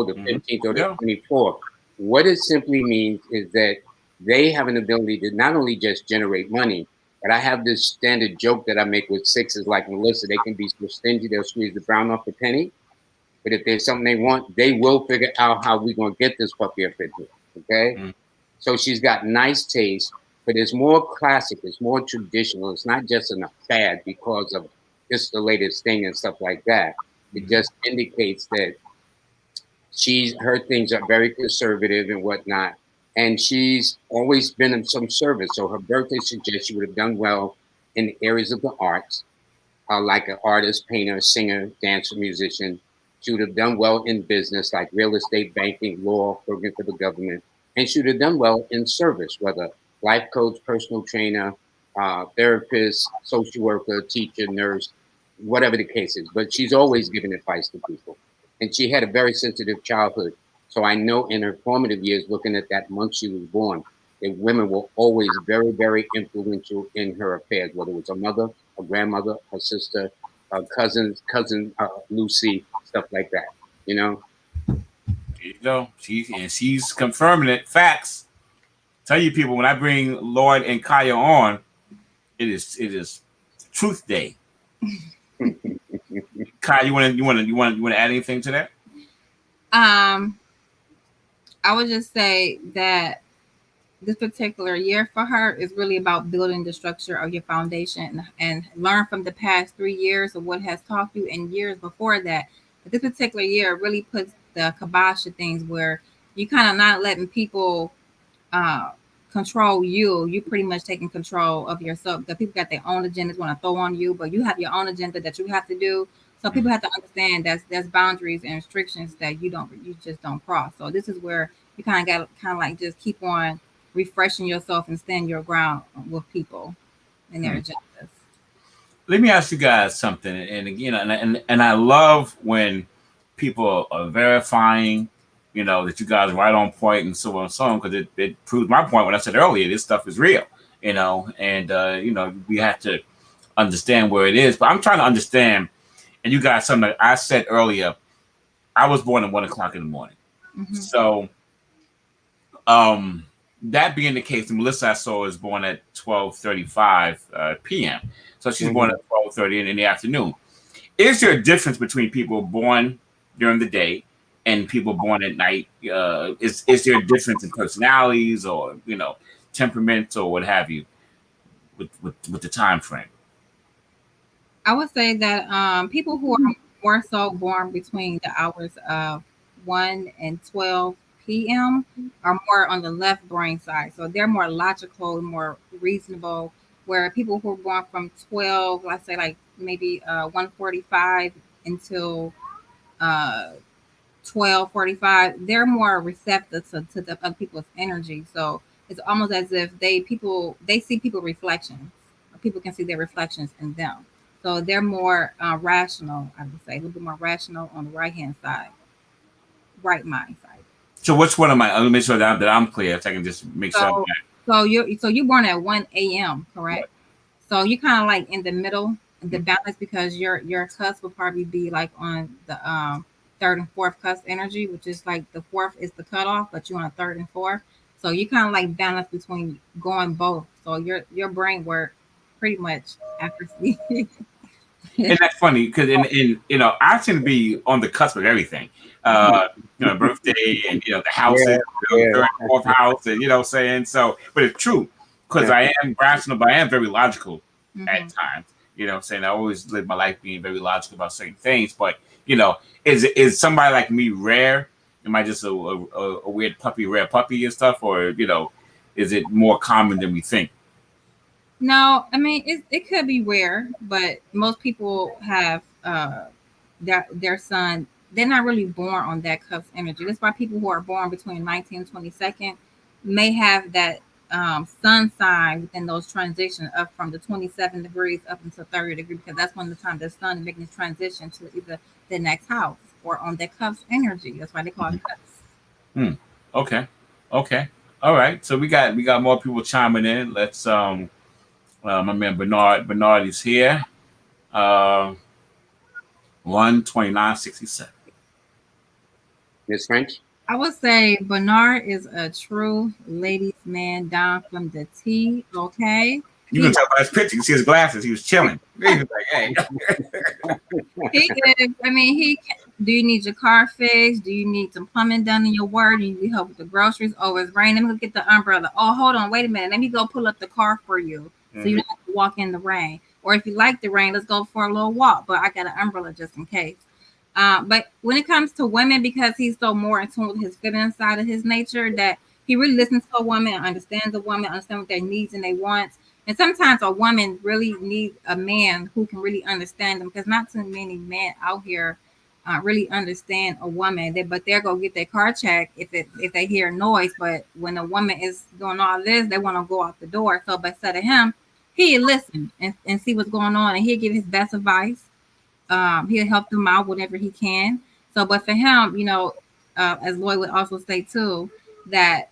the 15th or the 24th. What it simply means is that they have an ability to not only just generate money, but I have this standard joke that I make with 6s like Melissa. They can be so stingy, they'll squeeze the brown off the penny. But if there's something they want, they will figure out how we're going to get this puppy up in here, okay? So she's got nice taste, but it's more classic. It's more traditional. It's not just a fad because of just the latest thing and stuff like that. It just indicates that her things are very conservative and whatnot. And she's always been in some service. So her birthday suggests she would have done well in the areas of the arts, like an artist, painter, singer, dancer, musician. She would have done well in business, like real estate, banking, law, working for the government. And she would have done well in service, whether life coach, personal trainer, therapist, social worker, teacher, nurse, whatever the case is. But she's always giving advice to people. And she had a very sensitive childhood. So I know in her formative years, looking at that month she was born, that women were always very, very influential in her affairs, whether it was her mother, her grandmother, her sister, her cousin Lucy, stuff like that, There you go. She's confirming it. Facts. Tell you people, when I bring Lloyd and Kaya on, it is Truth Day. Kaya, you want to add anything to that? I would just say that this particular year for her is really about building the structure of your foundation and learn from the past 3 years of what has taught you and years before that. But this particular year really puts the kibosh of things where you kind of not letting people uh, control you, you pretty much taking control of yourself. The people got their own agendas want to throw on you, but you have your own agenda that you have to do. So people have to understand that's boundaries and restrictions that you just don't cross. So this is where you kind of got kind of like just keep on refreshing yourself and stand your ground with people and their agendas. Let me ask you guys something, and again, and I love when people are verifying, that you guys are right on point and so on and so on, because it proves my point when I said earlier, this stuff is real, and we have to understand where it is. But I'm trying to understand, and you guys, something that I said earlier, I was born at 1 o'clock in the morning, so that being the case, Melissa I saw is born at 12:35 p.m. So she's born at 12:30 in the afternoon. Is there a difference between people born during the day and people born at night? Is there a difference in personalities or temperaments or what have you with the time frame? I would say that people who are more so born between the hours of 1 and 12 p.m. are more on the left brain side. So they're more logical, more reasonable. Where people who are born from 12, let's say like maybe 1:45 until 12:45, they're more receptive to the other people's energy. So it's almost as if they see people reflections. People can see their reflections in them. So they're more rational, I would say, a little bit more rational on the right hand side, right mind side. So which one am I? Let me make sure that I'm clear, so I can just make sure. So you're born at 1 a.m., correct? Right. So you're kind of like in the middle, the balance, because your cusp will probably be like on the third and fourth cusp energy, which is like the fourth is the cutoff, but you're on a third and fourth. So you kind of like balance between going both. So your brain work pretty much after sleep. And that's funny because in I tend to be on the cusp of everything. Birthday and the houses, third and fourth house, and what I'm saying. So, but it's true because I am rational, but I am very logical at times. What I'm saying. I always live my life being very logical about certain things. But is somebody like me rare? Am I just a weird rare puppy and stuff, or is it more common than we think? No, I mean it could be rare, but most people have their son. They're not really born on that cusp energy. That's why people who are born between 19 and 22nd may have that sun sign within those transitions up from the 27 degrees up until 30 degrees, because that's when the time the sun is making this transition to either the next house or on that cusp energy. That's why they call it cusp. Okay. All right. So we got more people chiming in. Let's my man Bernard is here. 129.67. Miss French? I would say Bernard is a true ladies' man down from the T. Okay. You can tell by his picture. You see his glasses. He was chilling. He was like, hey. He is. I mean, do you need your car fixed? Do you need some plumbing done in your work? Do you need help with the groceries? Oh, it's raining. Let me go get the umbrella. Oh, hold on. Wait a minute. Let me go pull up the car for you. So you don't have to walk in the rain. Or if you like the rain, let's go for a little walk. But I got an umbrella just in case. But when it comes to women, because he's so more in tune with his feminine side of his nature, that he really listens to a woman, understands a woman, understands what their needs and their wants. And sometimes a woman really needs a man who can really understand them, because not too many men out here really understand a woman. But they'll go get their car checked if they hear noise. But when a woman is doing all this, they want to go out the door. So instead of him, he'll listen and see what's going on, and he'll give his best advice. He'll help them out whenever he can. So, but for him, as Lloyd would also say too, that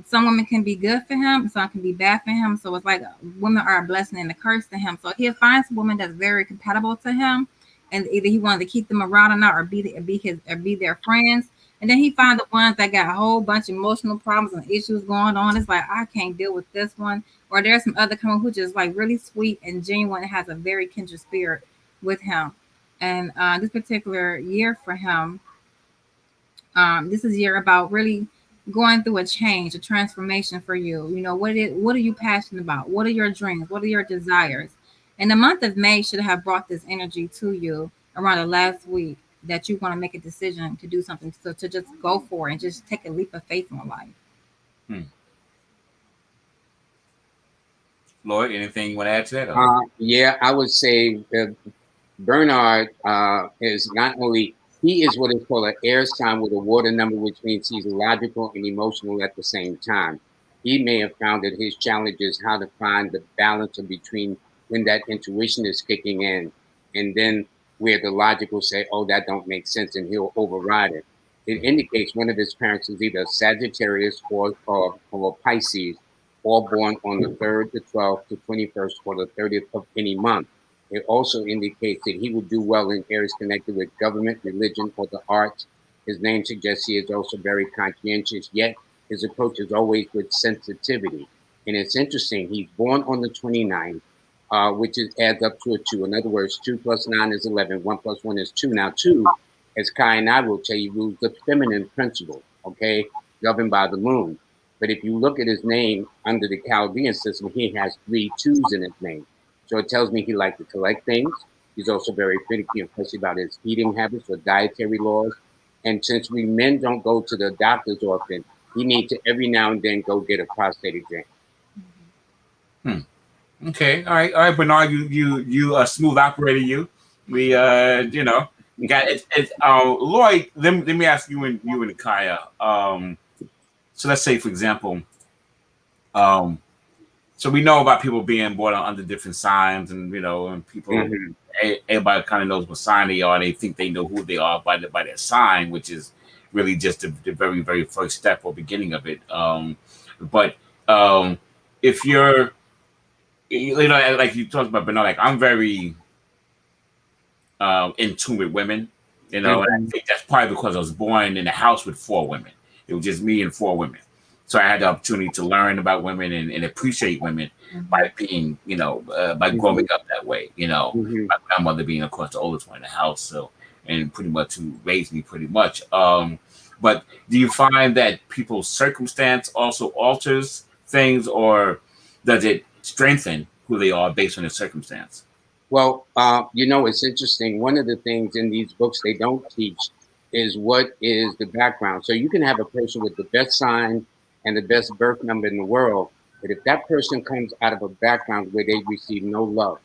some women can be good for him, some can be bad for him. So it's like women are a blessing and a curse to him. So he'll find some women that's very compatible to him, and either he wanted to keep them around or not, or be their friends. And then he find the ones that got a whole bunch of emotional problems and issues going on. It's like, I can't deal with this one. Or there's some other come who just like really sweet and genuine and has a very kindred spirit with him. And this particular year for him, this is a year about really going through a change, a transformation for you. What are you passionate about? What are your dreams? What are your desires? And the month of May should have brought this energy to you around the last week, that you want to make a decision to do something, to just go for it and just take a leap of faith in life. Lloyd, anything you want to add to that? Yeah, I would say Bernard is not only, he is what is called an air sign with a water number, which means he's logical and emotional at the same time. He may have found that his challenge is how to find the balance of between when that intuition is kicking in and then where the logic will say, oh, that don't make sense, and he'll override it. It indicates one of his parents is either a Sagittarius or a Pisces, all born on the 3rd, the 12th, the 21st, or the 30th of any month. It also indicates that he would do well in areas connected with government, religion, or the arts. His name suggests he is also very conscientious, yet his approach is always with sensitivity. And it's interesting, he's born on the 29th, which is, adds up to a 2. In other words, 2 plus 9 is 11, 1 plus 1 is 2. Now, 2, as Kai and I will tell you, rules the feminine principle, okay, governed by the moon. But if you look at his name under the Chaldean system, he has 3 2s in his name. So it tells me he likes to collect things. He's also very finicky and fussy about his eating habits or dietary laws. And since we men don't go to the doctors often, he needs to every now and then go get a prostate exam. Okay, all right, Bernard, you a smooth operator. We you know, you got it. Lloyd, let me ask you and Kaya. So let's say, for example, so we know about people being born under different signs, and and people, everybody kind of knows what sign they are. They think they know who they are by their sign, which is really just the very, very first step or beginning of it. But if you're, like you talked about, Bernard, like I'm very in tune with women, and I think that's probably because I was born in a house with 4 women. It was just me and 4 women. So I had the opportunity to learn about women and appreciate women by being, by growing up that way. My grandmother being, of course, the oldest one in the house, so and pretty much who raised me pretty much. But do you find that people's circumstance also alters things, or does it strengthen who they are based on their circumstance? Well, it's interesting. One of the things in these books they don't teach is what is the background. So you can have a person with the best sign and the best birth number in the world, but if that person comes out of a background where they receive no love,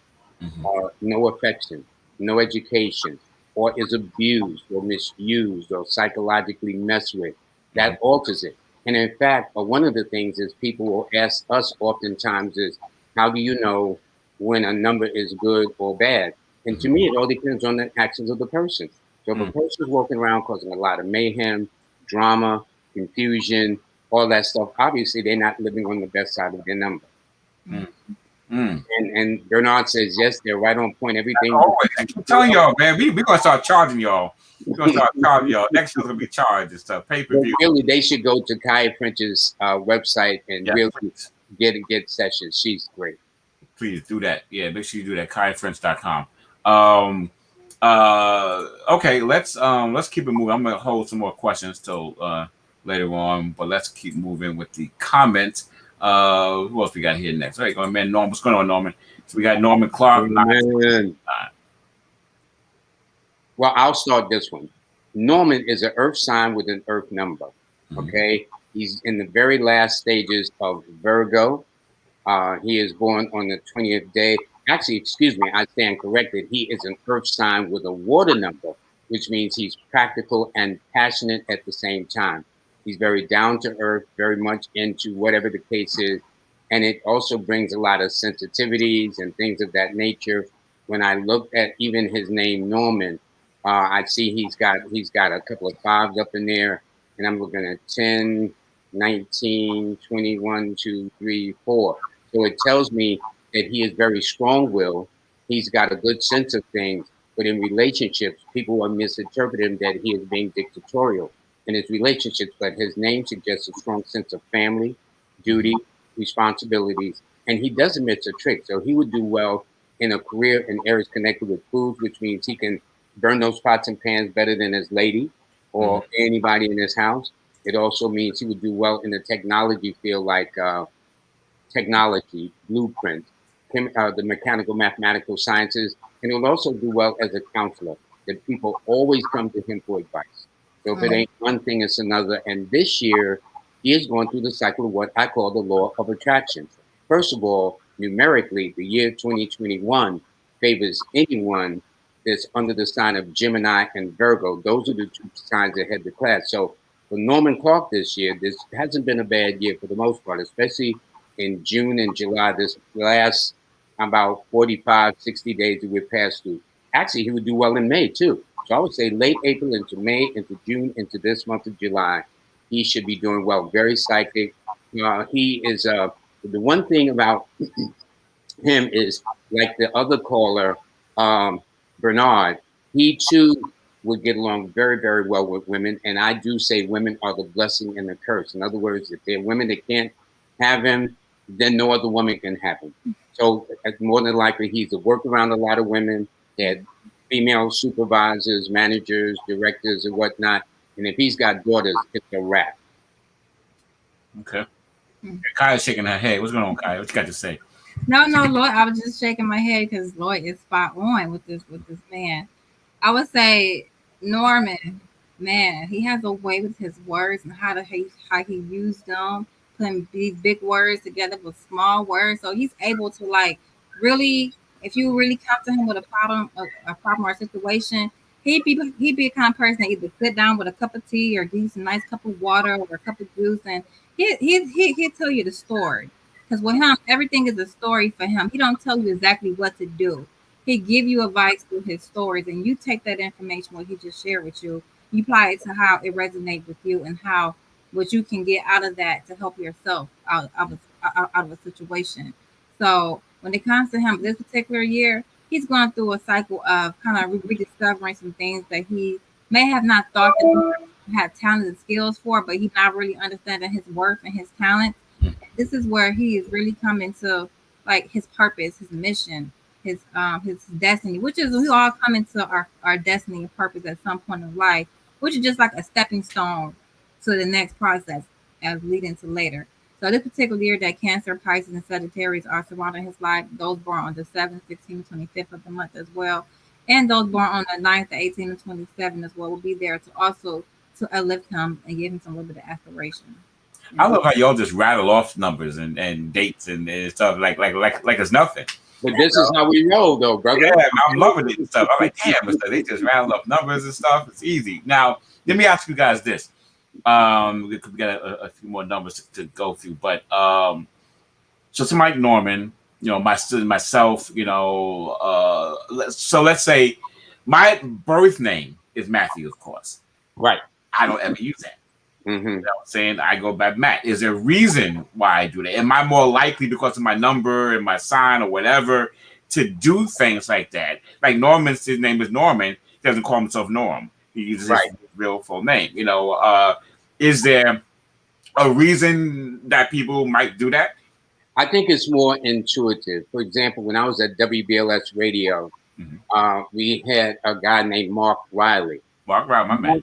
no affection, no education, or is abused or misused or psychologically messed with, that alters it. And in fact, one of the things is people will ask us oftentimes is, how do you know when a number is good or bad? And to me, it all depends on the actions of the person. So if a person is walking around causing a lot of mayhem, drama, confusion, all that stuff, obviously they're not living on the best side of their number. And Bernard says, yes, they're right on point. Everything. I keep telling y'all, man, we're going to start charging y'all. We're going to start charging y'all. Next year's going to be charged and stuff, pay-per-view. Really, they should go to Kaya French's website and really get sessions. She's great. Please do that. Yeah, make sure you do that. KayaFrench.com. Okay, let's keep it moving. I'm gonna hold some more questions till later on, but let's keep moving with the comments. Who else we got here next? All right, man, Norman. What's going on, Norman? So we got Norman Clark. Well, I'll start this one. Norman is an earth sign with an earth number. Okay, he's in the very last stages of Virgo. He is born on the 20th day. Actually, excuse me, I stand corrected. He is an earth sign with a water number, which means he's practical and passionate at the same time. He's very down to earth, very much into whatever the case is. And it also brings a lot of sensitivities and things of that nature. When I look at even his name, Norman, I see he's got a couple of 5s up in there. And I'm looking at 10, 19, 21, 2, 3, 4. So it tells me that he is very strong-willed. He's got a good sense of things, but in relationships, people are misinterpreting that he is being dictatorial in his relationships. But his name suggests a strong sense of family, duty, responsibilities, and he doesn't miss a trick. So he would do well in a career in areas connected with food, which means he can burn those pots and pans better than his lady or anybody in his house. It also means he would do well in the technology field, like technology, blueprint, the mechanical, mathematical sciences, and he'll also do well as a counselor, that people always come to him for advice. So if it ain't one thing, it's another. And this year, he is going through the cycle of what I call the law of attraction. First of all, numerically, the year 2021 favors anyone that's under the sign of Gemini and Virgo. Those are the two signs that head the class. So for Norman Clark this year, this hasn't been a bad year for the most part, especially in June and July, this last about 45, 60 days that we're past through. Actually, he would do well in May too. So I would say late April into May, into June, into this month of July, he should be doing well. Very psychic. He is the one thing about him is like the other caller, Bernard. He too would get along very, very well with women. And I do say women are the blessing and the curse. In other words, if there are women that can't have him, then no other woman can have him. So more than likely, he's worked around a lot of women. He had female supervisors, managers, directors, and whatnot. And if he's got daughters, it's a wrap. Okay. Kaya's shaking her head. What's going on, Kaya? What you got to say? No, Lloyd. I was just shaking my head because Lloyd is spot on with this man. I would say Norman, man, he has a way with his words and how he used them, putting these big words together with small words. So he's able to like really, if you really come to him with a problem or a situation, he'd be a kind of person that either sit down with a cup of tea or give you some nice cup of water or a cup of juice, and he'll tell you the story. Because with him, everything is a story for him. He don't tell you exactly what to do. He give you advice through his stories, and you take that information, what he just shared with you, you apply it to how it resonates with you and how what you can get out of that to help yourself out of a situation. So when it comes to him this particular year, he's going through a cycle of kind of rediscovering some things that he may have not thought that he had talent and skills for, but he's not really understanding his worth and his talent. This is where he is really coming to like his purpose, his mission, his destiny, which is we all come into our destiny and purpose at some point of life, which is just like a stepping stone to the next process as leading to later. So this particular year that Cancer, Pisces, and Sagittarius are surrounding his life, those born on the 7th, 16th, 25th of the month as well, and those born on the 9th, the 18th, and 27th as well will be there to also to uplift him and give him some little bit of aspiration. I love how y'all just rattle off numbers and dates and stuff like it's nothing. But this is how we roll, though, brother. Yeah, I'm loving it and stuff. I'm like, damn, they just rattle off numbers and stuff. It's easy. Now, let me ask you guys this. We got a few more numbers to go through, but so somebody like Norman, myself, so let's say my birth name is Matthew, of course. Right. I don't ever use that. Mm-hmm. You know what I'm saying? I go by Matt. Is there a reason why I do that? Am I more likely because of my number and my sign or whatever to do things like that? Like Norman's, his name is Norman. He doesn't call himself Norm. He uses his real full name. Is there a reason that people might do that? I think it's more intuitive. For example, when I was at WBLS Radio, we had a guy named Mark Riley. Mark Riley, my man.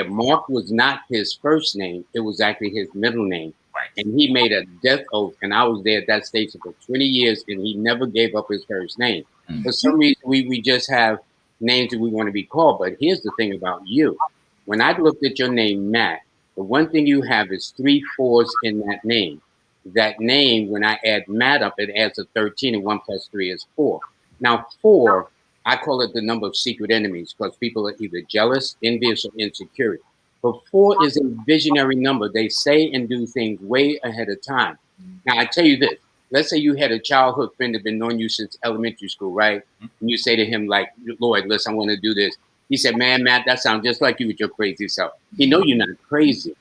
Mark was not his first name. It was actually his middle name. Right. And he made a death oath, and I was there at that station for 20 years, and he never gave up his first name. For some reason, we just have names that we want to be called. But here's the thing about you. When I looked at your name, Matt, the one thing you have is 3 4s in that name. That name, when I add Matt up, it adds a 13, and 1 + 3 is 4. Now, 4, I call it the number of secret enemies because people are either jealous, envious, or insecure. But 4 is a visionary number. They say and do things way ahead of time. Now, I tell you this. Let's say you had a childhood friend that's been knowing you since elementary school, right? And you say to him, like, Lloyd, listen, I want to do this. He said, man, Matt, that sounds just like you with your crazy self. He knows you're not crazy.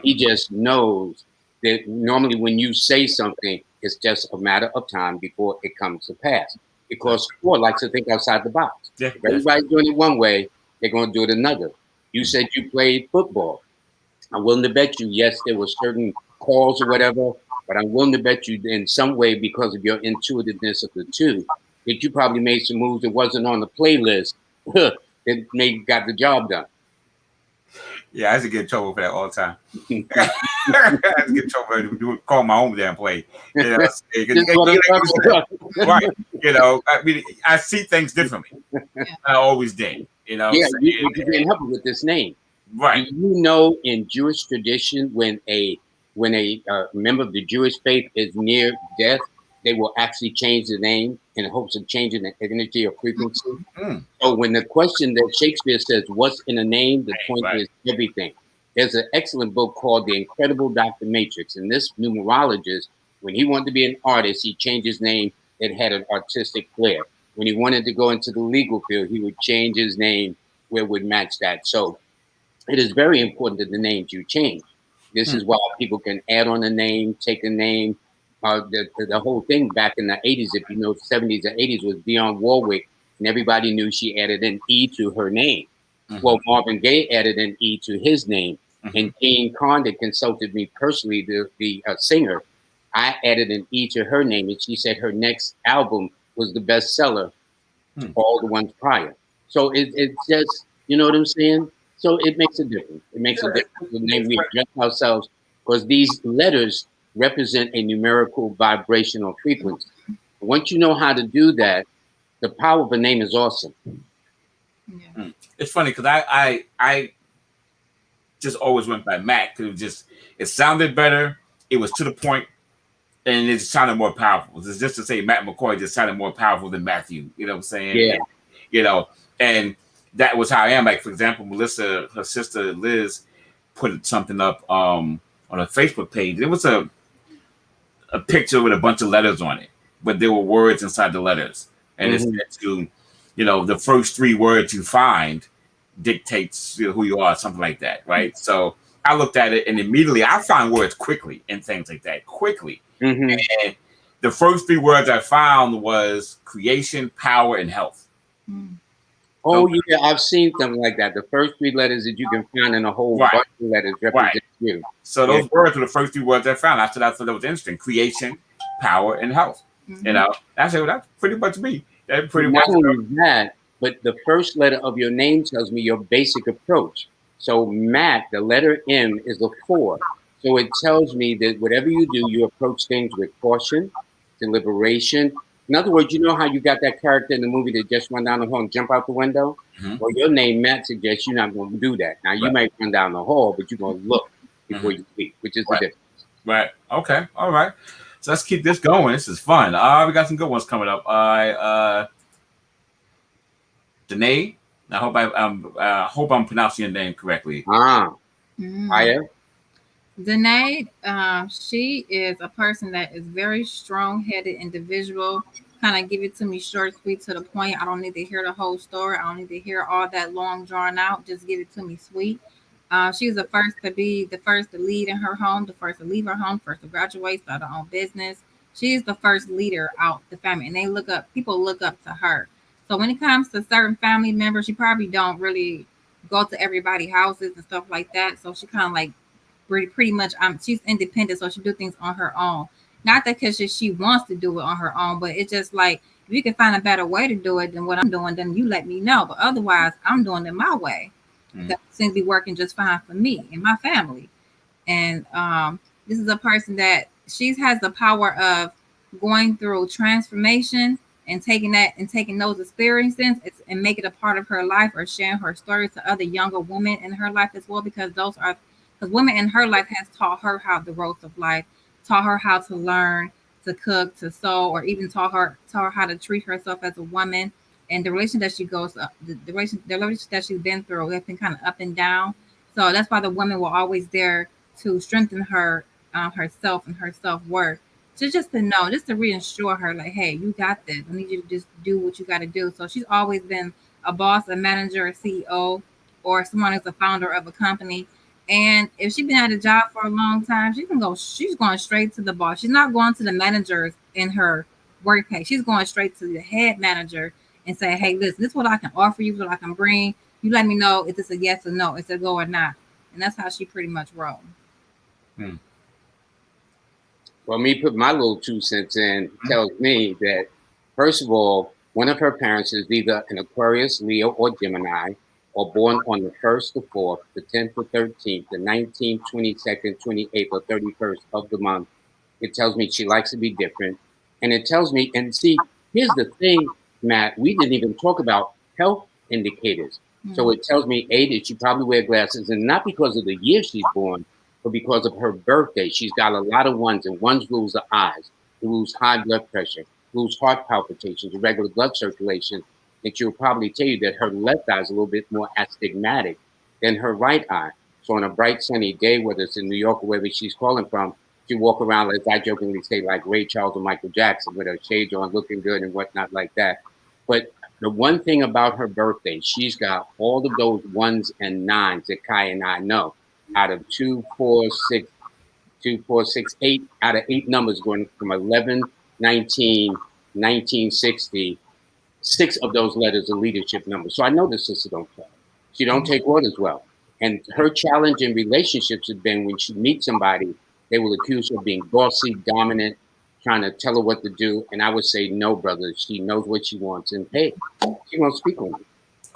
He just knows that normally when you say something, it's just a matter of time before it comes to pass. Because 4 likes to think outside the box. Yeah. If everybody's doing it one way, they're going to do it another. You said you played football. I'm willing to bet you, yes, there were certain calls or whatever, but I'm willing to bet you in some way because of your intuitiveness of the two, that you probably made some moves that wasn't on the playlist that got the job done. Yeah, I used to get in trouble for that all the time. I used to get in trouble to call my own damn play. Right. I mean, I see things differently. I always did. Yeah, you can't help it with this name. Right. In Jewish tradition, when a member of the Jewish faith is near death, they will actually change the name in hopes of changing the energy or frequency. Mm. So when the question that Shakespeare says, what's in a name? The point Right. is everything. There's an excellent book called The Incredible Dr. Matrix. And this numerologist, when he wanted to be an artist, he changed his name. It had an artistic flair. When he wanted to go into the legal field, he would change his name where it would match that. So it is very important that the names you change. This is why people can add on a name, take a name. The whole thing back in the 80s, if you know, 70s and 80s was Dionne Warwick, and everybody knew she added an E to her name. Mhm. Well, Marvin Gaye added an E to his name. Mhm. And Jean Carr consulted me personally, the singer. I added an E to her name, and she said her next album was the bestseller, all the ones prior. So it's just, you know what I'm saying? So it makes a difference. It makes a difference the name we address ourselves, because these letters represent a numerical vibrational frequency. Once you know how to do that, the power of a name is awesome. Yeah. It's funny because I just always went by Matt because it sounded better. It was to the point, and it sounded more powerful. It's just to say Matt McCoy just sounded more powerful than Matthew. You know what I'm saying? Yeah. And, you know, and that was how I am. Like, for example, Melissa, her sister Liz, put something up on her Facebook page. It was a picture with a bunch of letters on it, but there were words inside the letters, and it said to, you know, the first three words you find dictates who you are, something like that, right? So I looked at it, and immediately I found words quickly and things like that quickly. And the first three words I found was creation, power, and health. Oh, yeah, I've seen something like that. The first three letters that you can find in a whole bunch of letters represent you. So those words were the first three words I found. I thought that was interesting. Creation, power, and health. You know, that's pretty much me. That pretty Not much only that, but the first letter of your name tells me your basic approach. So Matt, the letter M is a 4. So it tells me that whatever you do, you approach things with caution, deliberation. In other words, you know how you got that character in the movie that just run down the hall and jump out the window? Well, your name, Matt, suggests you're not going to do that. Now, you might run down the hall, but you're going to look before you speak, which is the difference. Right. Okay. All right. So let's keep this going. This is fun. We got some good ones coming up. Danae. I hope I'm pronouncing your name correctly. Aya. Danae, she is a person that is very strong-headed individual. Kind of give it to me short, sweet, to the point. I don't need to hear the whole story. I don't need to hear all that long drawn out. Just give it to me sweet. She's the first to lead in her home, the first to leave her home, first to graduate, start her own business. She's the first leader out the family, and people look up to her. So when it comes to certain family members, she probably don't really go to everybody's houses and stuff like that. So she kind of like pretty much she's independent, so she do things on her own. Not that because she wants to do it on her own, but it's just like if you can find a better way to do it than what I'm doing, then you let me know. But otherwise, I'm doing it my way. That seems to be working just fine for me and my family. And this is a person that she has the power of going through transformation and taking those experiences and make it a part of her life, or sharing her story to other younger women in her life as well, because women in her life has taught her how the ropes of life, taught her how to learn, to cook, to sew, or even taught her how to treat herself as a woman. And the relation that she goes up, the relation that she's been through, has been kind of up and down. So that's why the women were always there to strengthen her, herself and her self-worth. Just to reassure her, like, hey, you got this. I need you to just do what you got to do. So she's always been a boss, a manager, a CEO, or someone who's a founder of a company. And if she's been at a job for a long time, she's going straight to the boss. She's not going to the managers in her workplace. She's going straight to the head manager and say, hey, listen, this is what I can offer you, what I can bring. You let me know if it's a yes or no, it's a go or not. And that's how she pretty much rolls. Well, me put my little 2 cents in tells me that, first of all, one of her parents is either an Aquarius, Leo, or Gemini, or born on the 1st, the 4th, the 10th, the 13th, the 19th, 22nd, 28th, or 31st of the month. It tells me she likes to be different. And it tells me, and see, here's the thing, Matt, we didn't even talk about health indicators. So it tells me, A, that she probably wear glasses, and not because of the year she's born, but because of her birthday. She's got a lot of ones, and ones rules the eyes. lose high blood pressure, lose heart palpitations, irregular blood circulation, and she'll probably tell you that her left eye is a little bit more astigmatic than her right eye. So on a bright sunny day, whether it's in New York or wherever she's calling from, she walk around, as I jokingly say, like Ray Charles or Michael Jackson, with her shades on, looking good and whatnot like that. But the one thing about her birthday, she's got all of those ones and nines that Kai and I know. Out of 2, 4, 6, 2, 4, 6, 8, out of 8 numbers going from 11, 19, 1960, 6 of those letters are leadership numbers. So I know the sister don't play. She don't take orders well. And her challenge in relationships has been when she meets somebody, they will accuse her of being bossy, dominant, trying to tell her what to do. And I would say, no, brother, she knows what she wants. And hey, she won't speak on it.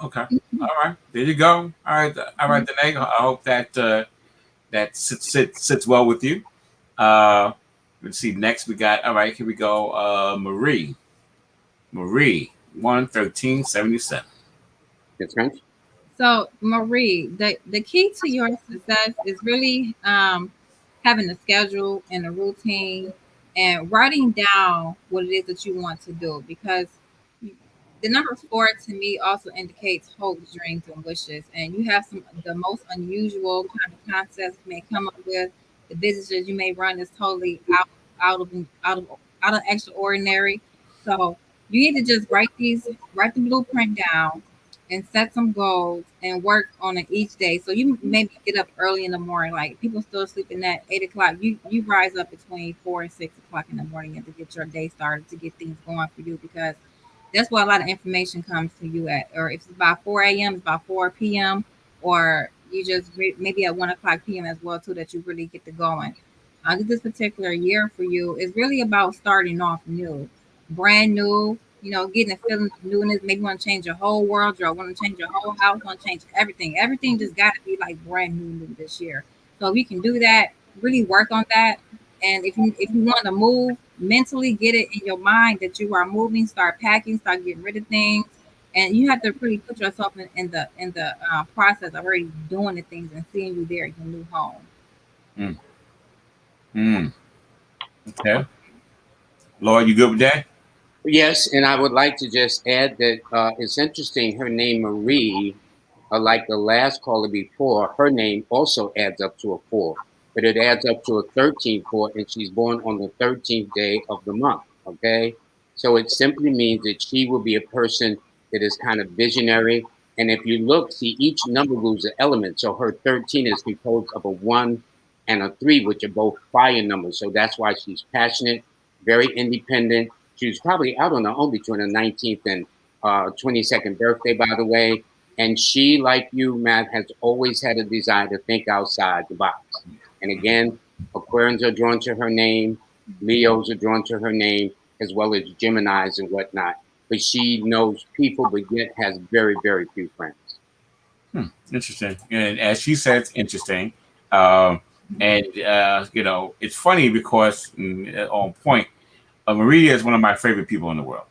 Okay. All right. There you go. All right. All right, Danae. I hope that that sits well with you. Let's see. Next we got. All right. Here we go. Marie. 11377. That's right. So, Marie, the key to your success is really having a schedule and a routine and writing down what it is that you want to do, because the number 4 to me also indicates hopes, dreams, and wishes. And you have some of the most unusual kind of concepts you may come up with. The businesses you may run is totally out of extraordinary. So you need to just write the blueprint down and set some goals and work on it each day. So you maybe get up early in the morning, like people still sleeping at 8 o'clock. You rise up between 4 and 6 o'clock in the morning and to get your day started, to get things going for you, because that's where a lot of information comes to you at. Or if it's by 4 a.m., it's by 4 p.m., or you just maybe at 1 o'clock p.m. as well too, that you really get to going. This particular year for you is really about starting off new, brand new. You know, getting a feeling of newness. Maybe you want to change your whole world, or want to change your whole house, want to change everything. Everything just got to be like brand new this year. So if you can do that, really work on that. And if you want to move mentally, get it in your mind that you are moving. Start packing. Start getting rid of things. And you have to really put yourself in the process of already doing the things and seeing you there in your new home. Mm. Mm. Okay. Lloyd, you good with that? Yes, and I would like to just add that it's interesting. Her name Marie, like the last caller before, her name also adds up to a 4, but it adds up to a 13-4, and she's born on the 13th day of the month. Okay, so it simply means that she will be a person that is kind of visionary. And if you look, see, each number moves an element. So her 13 is composed of a 1 and a 3, which are both fire numbers. So that's why she's passionate, very independent. She was probably out on her own between her 19th and 22nd birthday, by the way. And she, like you, Matt, has always had a desire to think outside the box. And again, Aquarians are drawn to her name, Leos are drawn to her name, as well as Geminis and whatnot. But she knows people, but yet has very, very few friends. Interesting. And as she said, it's interesting. You know, it's funny because on point, Maria is one of my favorite people in the world.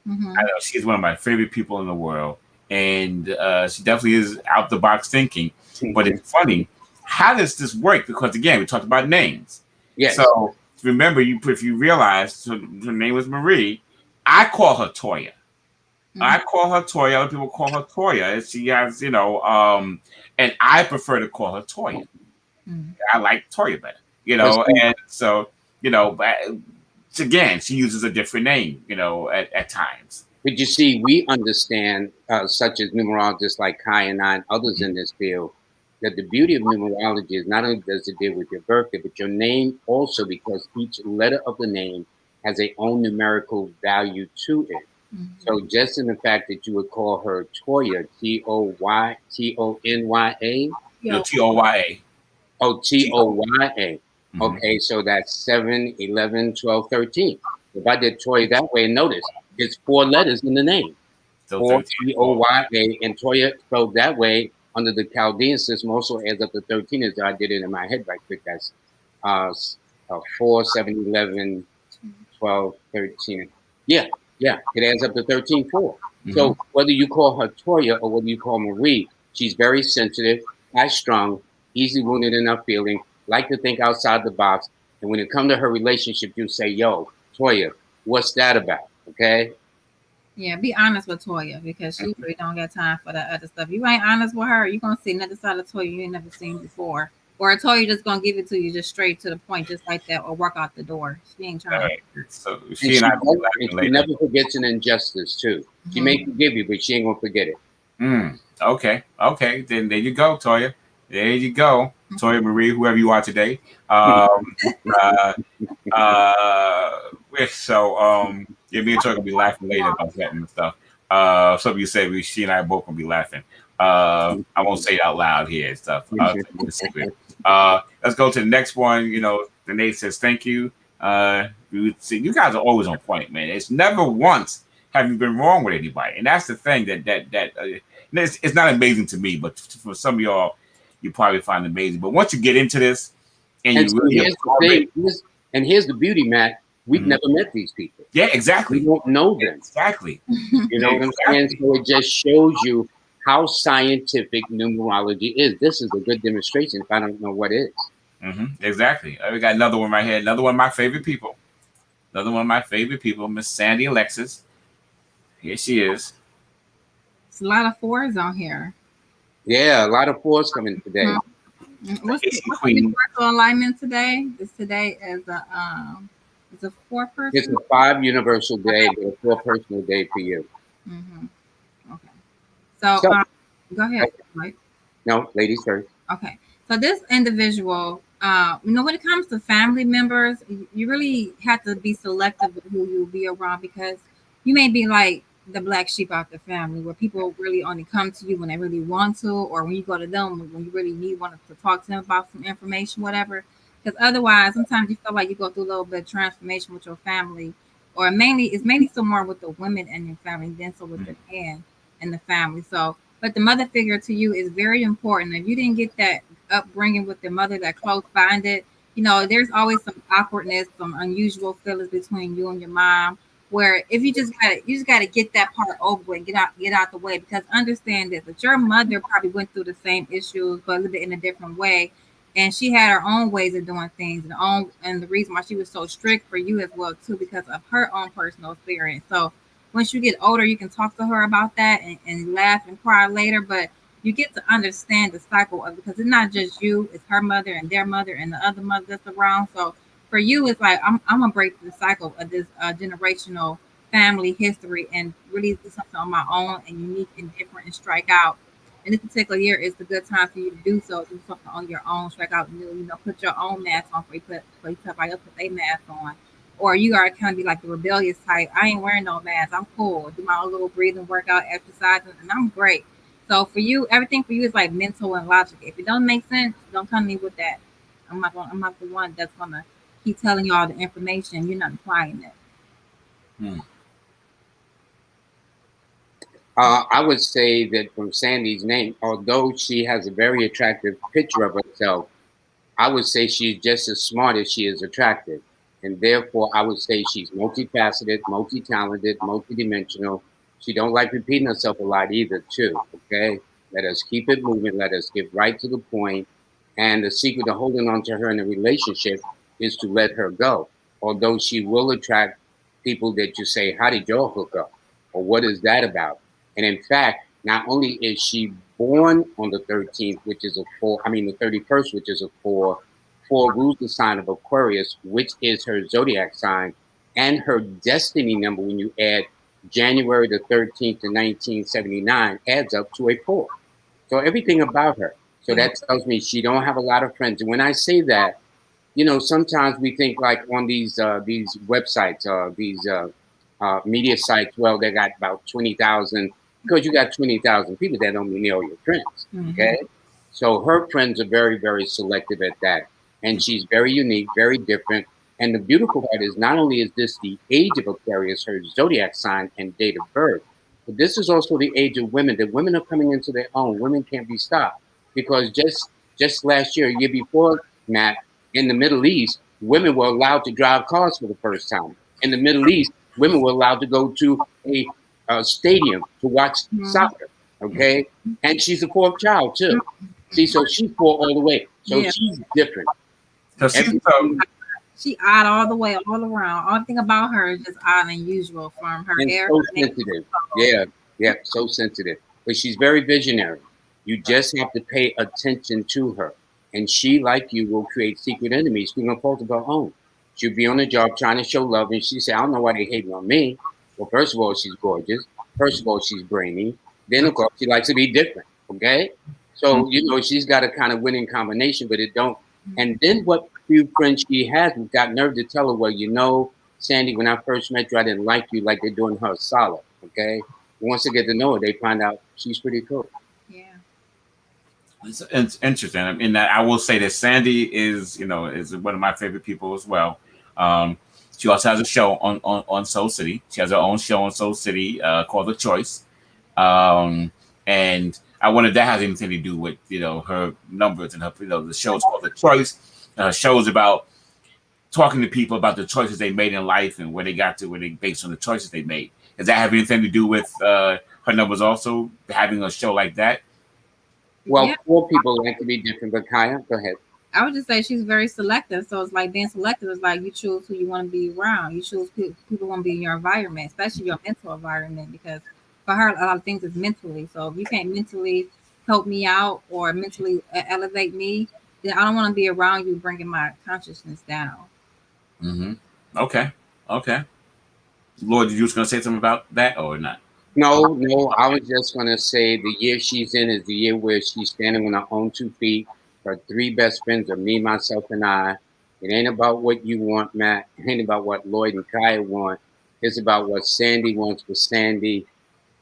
Mm-hmm. I know she's one of my favorite people in the world, and she definitely is out the box thinking. But it's funny, how does this work? Because again, we talked about names. Yes. So remember, if you realize her name was Marie, I call her Toya. Mm-hmm. I call her Toya. Other people call her Toya. She has, you know, and I prefer to call her Toya. Mm-hmm. I like Toya better, you know, and so, you know, but again, she uses a different name, you know, at times. But you see, we understand, such as numerologists like Kai and I and others in this field, that the beauty of numerology is not only does it deal with your birthday, but your name also, because each letter of the name has a own numerical value to it. Mm-hmm. So just in the fact that you would call her Toya, Tonya, no, Toya. Oh, Toya. Mm-hmm. Okay, so that's 7, 11, 12, 13. If I did Toya that way, notice it's 4 letters in the name. 4 Toya, and Toya spelled that way under the Chaldean system also adds up to 13. As I did it in my head right quick. That's 4, 7, 11, 12, 13. Yeah, it adds up to 13, 4. Mm-hmm. So whether you call her Toya or whether you call Marie, she's very sensitive, high-strung, easily wounded in her feeling, like to think outside the box. And when it comes to her relationship, you say, yo, Toya, what's that about? Okay. Yeah, be honest with Toya because she really don't got time for that other stuff. You ain't honest with her, you gonna see another side of Toya you ain't never seen before. Or Toya just gonna give it to you just straight to the point, just like that, or walk out the door. She ain't trying. Right. So she and I she never forgets an injustice too. She may forgive you, but she ain't gonna forget it. Okay. Then there you go, Toya. There you go, Toya Marie, whoever you are today. Yeah, me and Toya gonna be laughing later about that and stuff. Some of you said she and I both gonna be laughing. I won't say it out loud here and stuff. Let's go to the next one. You know, Danae says thank you. You guys are always on point, man. It's never once have you been wrong with anybody, and that's the thing it's not amazing to me, but for some of y'all, you probably find it amazing. But once you get into this, and you really here's the beauty, Matt. We've never met these people. Yeah, exactly. We don't know them. Exactly. You know what I'm saying? So it just shows you how scientific numerology is. This is a good demonstration if I don't know what is. Exactly. We got another one right here. Another one of my favorite people. Miss Sandy Alexis. Here she is. It's a lot of fours on here. Yeah, a lot of fours coming today. What's the universal alignment today? Today is a 4 person. It's a 5 universal day, but a 4 personal day for you. Okay. So go ahead, Mike. No, ladies first. Okay. So this individual, when it comes to family members, you really have to be selective with who you'll be around because you may be like the black sheep out the family where people really only come to you when they really want to, or when you go to them when you really need one to talk to them about some information, whatever. Because otherwise, sometimes you feel like you go through a little bit of transformation with your family, or it's mainly so more with the women in your family than so with the man and the family. So, but the mother figure to you is very important. If you didn't get that upbringing with the mother, that close bonded, there's always some awkwardness, some unusual feelings between you and your mom. Where if you just gotta get that part over with, get out the way, because understand this, that your mother probably went through the same issues, but a little bit in a different way. And she had her own ways of doing things, and the reason why she was so strict for you as well too, because of her own personal experience. So once you get older, you can talk to her about that and laugh and cry later, but you get to understand the cycle of it, because it's not just you, it's her mother and their mother and the other mother that's around. So for you, it's like I'm gonna break the cycle of this generational family history and really do something on my own and unique and different and strike out. And this particular year is the good time for you to do so. Do something on your own, strike out new. Put your own mask on for you put somebody else put their mask on, or you are kind of be like the rebellious type. I ain't wearing no mask. I'm cool. Do my own little breathing workout, exercise, and I'm great. So for you, everything for you is like mental and logic. If it don't make sense, don't come to me with that. I'm not the one that's gonna keep telling you all the information. You're not applying it. I would say that from Sandy's name, although she has a very attractive picture of herself, I would say she's just as smart as she is attractive. And therefore, I would say she's multifaceted, multi-talented, multidimensional. She don't like repeating herself a lot either, too, okay? Let us keep it moving. Let us get right to the point. And the secret to holding on to her in a relationship is to let her go. Although she will attract people that you say, how did y'all hook up? Or what is that about? And in fact, not only is she born on the 13th, which is the 31st, which is a 4, 4 rules the sign of Aquarius, which is her zodiac sign, and her destiny number, when you add January the 13th to 1979, adds up to a 4. So everything about her. So that tells me she don't have a lot of friends. And when I say that, sometimes we think like on these websites, these media sites, well, they got about 20,000, because you got 20,000 people that don't mean they're all your friends, okay? So her friends are very, very selective at that. And she's very unique, very different. And the beautiful part is not only is this the age of Aquarius, her zodiac sign and date of birth, but this is also the age of women. The women are coming into their own. Women can't be stopped. Because just last year, a year before, Matt, in the Middle East, women were allowed to drive cars for the first time. In the Middle East, women were allowed to go to a stadium to watch soccer, okay? And she's a 4th child, too. See, so she's 4 all the way. So she's different. So She odd all the way, all around. All thing about her is just odd and unusual, from her And hair. so Her nails. sensitive. Yeah, so sensitive. But she's very visionary. You just have to pay attention to her. And she, like you, will create secret enemies through no fault of her own. She'll be on the job trying to show love, and she say, I don't know why they hating on me. Well, first of all, she's gorgeous. First of all, she's brainy. Then, of course, she likes to be different. Okay? So, she's got a kind of winning combination, but it don't. And then what few friends she has got nerve to tell her, well, Sandy, when I first met you, I didn't like you, like they're doing her a solid. Okay? Once they get to know her, they find out she's pretty cool. Yeah. It's interesting. I mean, I will say that Sandy is one of my favorite people as well. She also has a show on Soul City. She has her own show on Soul City called The Choice. And I wonder if that has anything to do with her numbers and her the show's called The Choice. Shows about talking to people about the choices they made in life and where they got to, where they based on the choices they made. Does that have anything to do with her numbers also, having a show like that? Well, Yeah. 4 people like to be different, but Kaya, go ahead. I would just say she's very selective. So it's like being selective is like you choose who you want to be around. You choose people want to be in your environment, especially your mental environment, because for her, a lot of things is mentally. So if you can't mentally help me out or mentally elevate me, then I don't want to be around you bringing my consciousness down. Mm-hmm. Okay. Lloyd, you was going to say something about that or not? No, I was just going to say the year she's in is the year where she's standing on her own 2 feet. Her 3 best friends are me, myself, and I. It ain't about what you want, Matt. It ain't about what Lloyd and Kaya want. It's about what Sandy wants for Sandy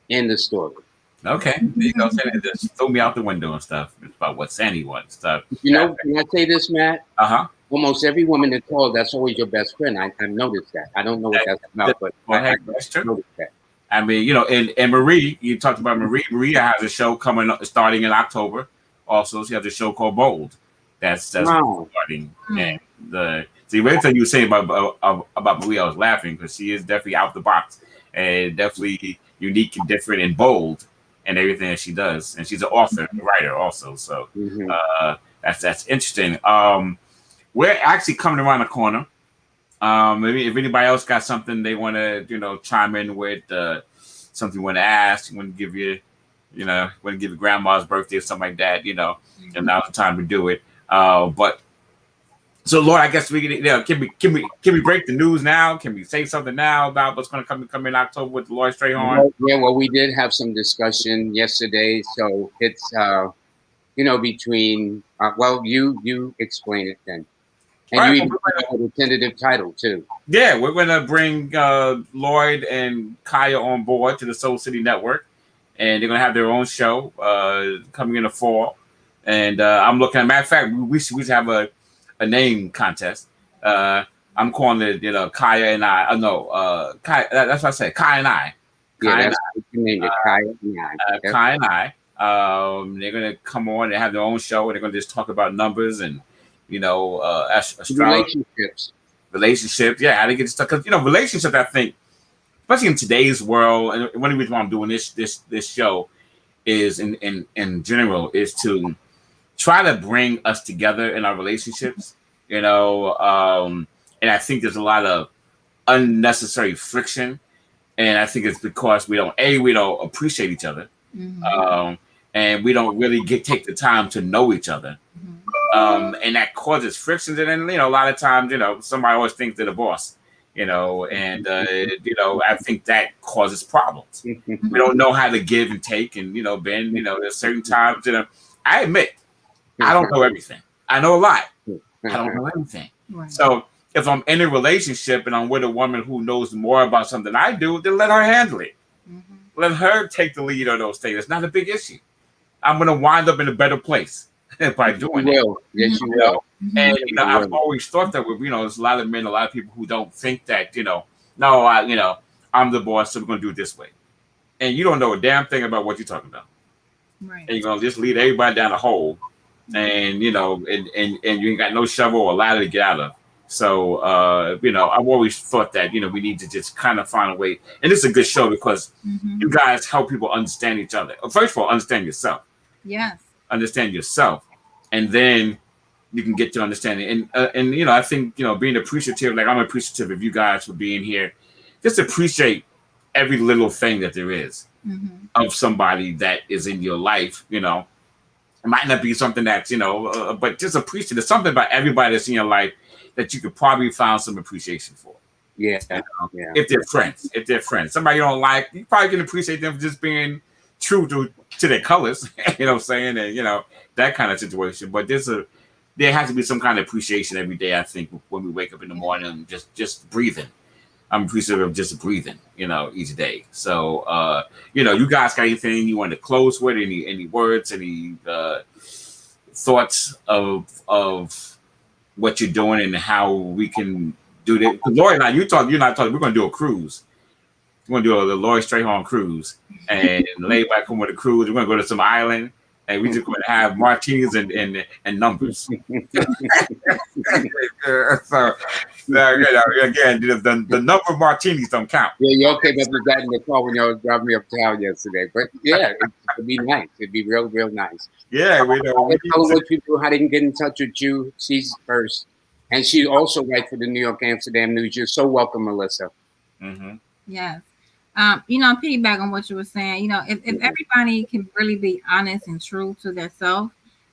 in the story. Okay. There you go. Sandy just throw me out the window and stuff. It's about what Sandy wants stuff. Can I say this, Matt? Uh-huh. Almost every woman that calls, that's always your best friend. I've noticed that. I don't know what that's about, but That's true. noticed that. I mean, and Marie, you talked about Marie. Maria has a show starting in October. Also, she has a show called Bold. That's starting. And everything you were saying about Maria, I was laughing because she is definitely out the box and definitely unique and different and bold and everything that she does. And she's an author, and writer also. So that's interesting. We're actually coming around the corner. Maybe if anybody else got something they want to, chime in with, something you want to ask, you want to give want to give your grandma's birthday or something like that, and now's the time to do it. But so, Lord, I guess we can we break the news now? Can we say something now about what's going to come in October with Lloyd Strayhorn? Yeah, well, we did have some discussion yesterday, so it's between you explain it then. And right, you even have a tentative title too. Yeah, we're going to bring Lloyd and Kaya on board to the Soul City Network, and they're going to have their own show coming in the fall. And I'm looking. Matter of fact, we should have a name contest. I'm calling it, Kaya and I. Kaya. That's what I said. Kaya and I. Kaya and I. Kaya and I. Kaya and I. They're going to come on and have their own show. And they're going to just talk about numbers and astrology, relationships. Yeah, how to get stuck. Because relationships. I think, especially in today's world, and one of the reasons why I'm doing this show is in general is to try to bring us together in our relationships. And I think there's a lot of unnecessary friction, and I think it's because we don't appreciate each other, and we don't really take the time to know each other. And that causes frictions, and then a lot of times somebody always thinks they're the boss, and I think that causes problems. We don't know how to give and take, and Ben, there's certain times I admit I don't know everything. I know a lot. I don't know everything. Right. So if I'm in a relationship and I'm with a woman who knows more about something I do, then let her handle it. Let her take the lead on those things. It's not a big issue. I'm going to wind up in a better place by doing it. Yes, you will. And I've always thought that with there's a lot of men, a lot of people who don't think that I'm the boss, so we're going to do it this way, and you don't know a damn thing about what you're talking about. Right. And you're going to just lead everybody down a hole, and and you ain't got no shovel or ladder to get out of. So I've always thought that we need to just kind of find a way, and this is a good show because you guys help people understand each other. First of all, understand yourself. Yes. Understand yourself, and then you can get to understand it. And you know, I think, you know, being appreciative, like I'm appreciative of you guys for being here. Just appreciate every little thing that there is of somebody that is in your life. You know, it might not be something that's, you know, but just appreciate. There's something about everybody that's in your life that you could probably find some appreciation for. Yeah, You know? yeah. If they're friends, somebody you don't like, you probably can appreciate them for just being true to their colors. You know what I'm saying? And you know, that kind of situation. But there has to be some kind of appreciation every day. I think when we wake up in the morning, just breathing. I'm appreciative of just breathing, you know, each day. So, you know, you guys got anything you want to close with? Any words? Any thoughts of what you're doing and how we can do that? Lloyd and I, you're not talking. We're going to do a cruise. We're going to do a Lloyd Strayhorn cruise and lay back home with a cruise. We're going to go to some island. And we just going to have martinis and numbers. So, you know, again, the number of martinis don't count. Yeah, y'all came up with that in the car when y'all driving me uptown yesterday. But yeah, it'd be nice. It'd be real nice. Yeah, we know. Tell them what you do, how they can get in touch with you. She's first. And she also writes for the New York Amsterdam News. You're so welcome, Melissa. Yes. You know, piggyback on what you were saying, you know, if everybody can really be honest and true to themselves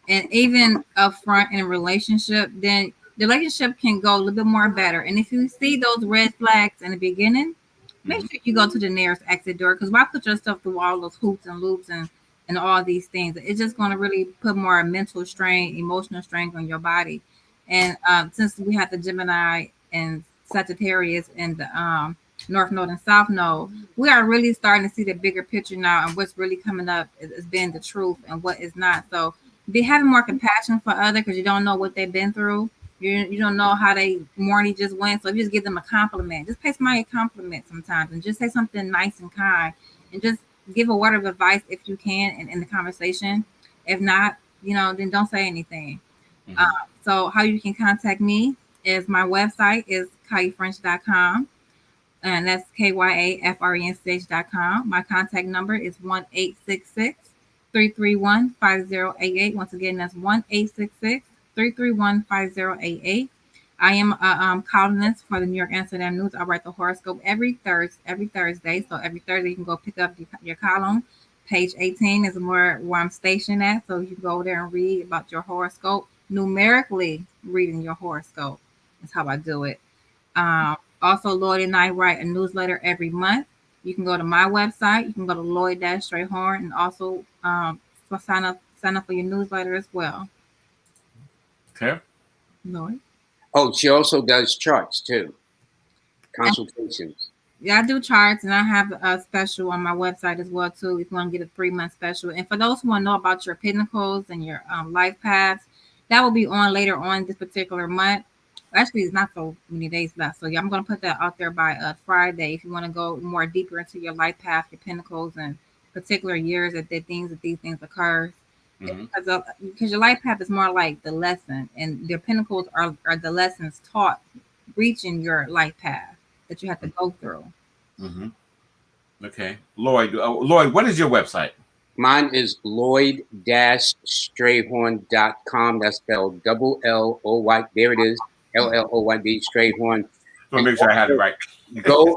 and even upfront in a relationship, then the relationship can go a little bit more better. And if you see those red flags in the beginning, make sure you go to the nearest exit door, because why put yourself through all those hoops and loops and all these things? It's just going to really put more mental strain, emotional strain on your body. And since we have the Gemini and Sagittarius and the North Node and South Node, we are really starting to see the bigger picture now, and what's really coming up is being the truth and what is not. So be having more compassion for others, because you don't know what they've been through. You don't know how they morning just went. So if you just give them a compliment, just pay somebody a compliment sometimes and just say something nice and kind, and just give a word of advice if you can in the conversation. If not, you know, then don't say anything. So how you can contact me is my website is kayafrench.com. And that's KYAFRENCH.com. My contact number is 1-866-331-5088. Once again, that's 1-866-331-5088. I am a columnist for the New York Amsterdam News. I write the horoscope every Thursday. So every Thursday you can go pick up your column. Page 18 is where I'm stationed at. So you can go there and read about your horoscope. Numerically reading your horoscope is how I do it. Also, Lloyd and I write a newsletter every month. You can go to my website. You can go to Lloyd-Strayhorn and also sign up for your newsletter as well. Okay. Lloyd? Oh, she also does charts too. Consultations. Yeah, I do charts, and I have a special on my website as well too. If you want to get a 3-month special, and for those who want to know about your pinnacles and your life paths, that will be on later on this particular month. Actually, it's not so many days left. So yeah, I'm going to put that out there by Friday. If you want to go more deeper into your life path, your pinnacles, and particular years that these things occur. Because your life path is more like the lesson, and your pinnacles are the lessons taught reaching your life path that you have to go through. Okay. Lloyd, what is your website? Mine is Lloyd-Strayhorn.com. That's spelled L-L-O-Y. There it is. L-L-O-Y-D, Strayhorn. So make sure I have it right. Go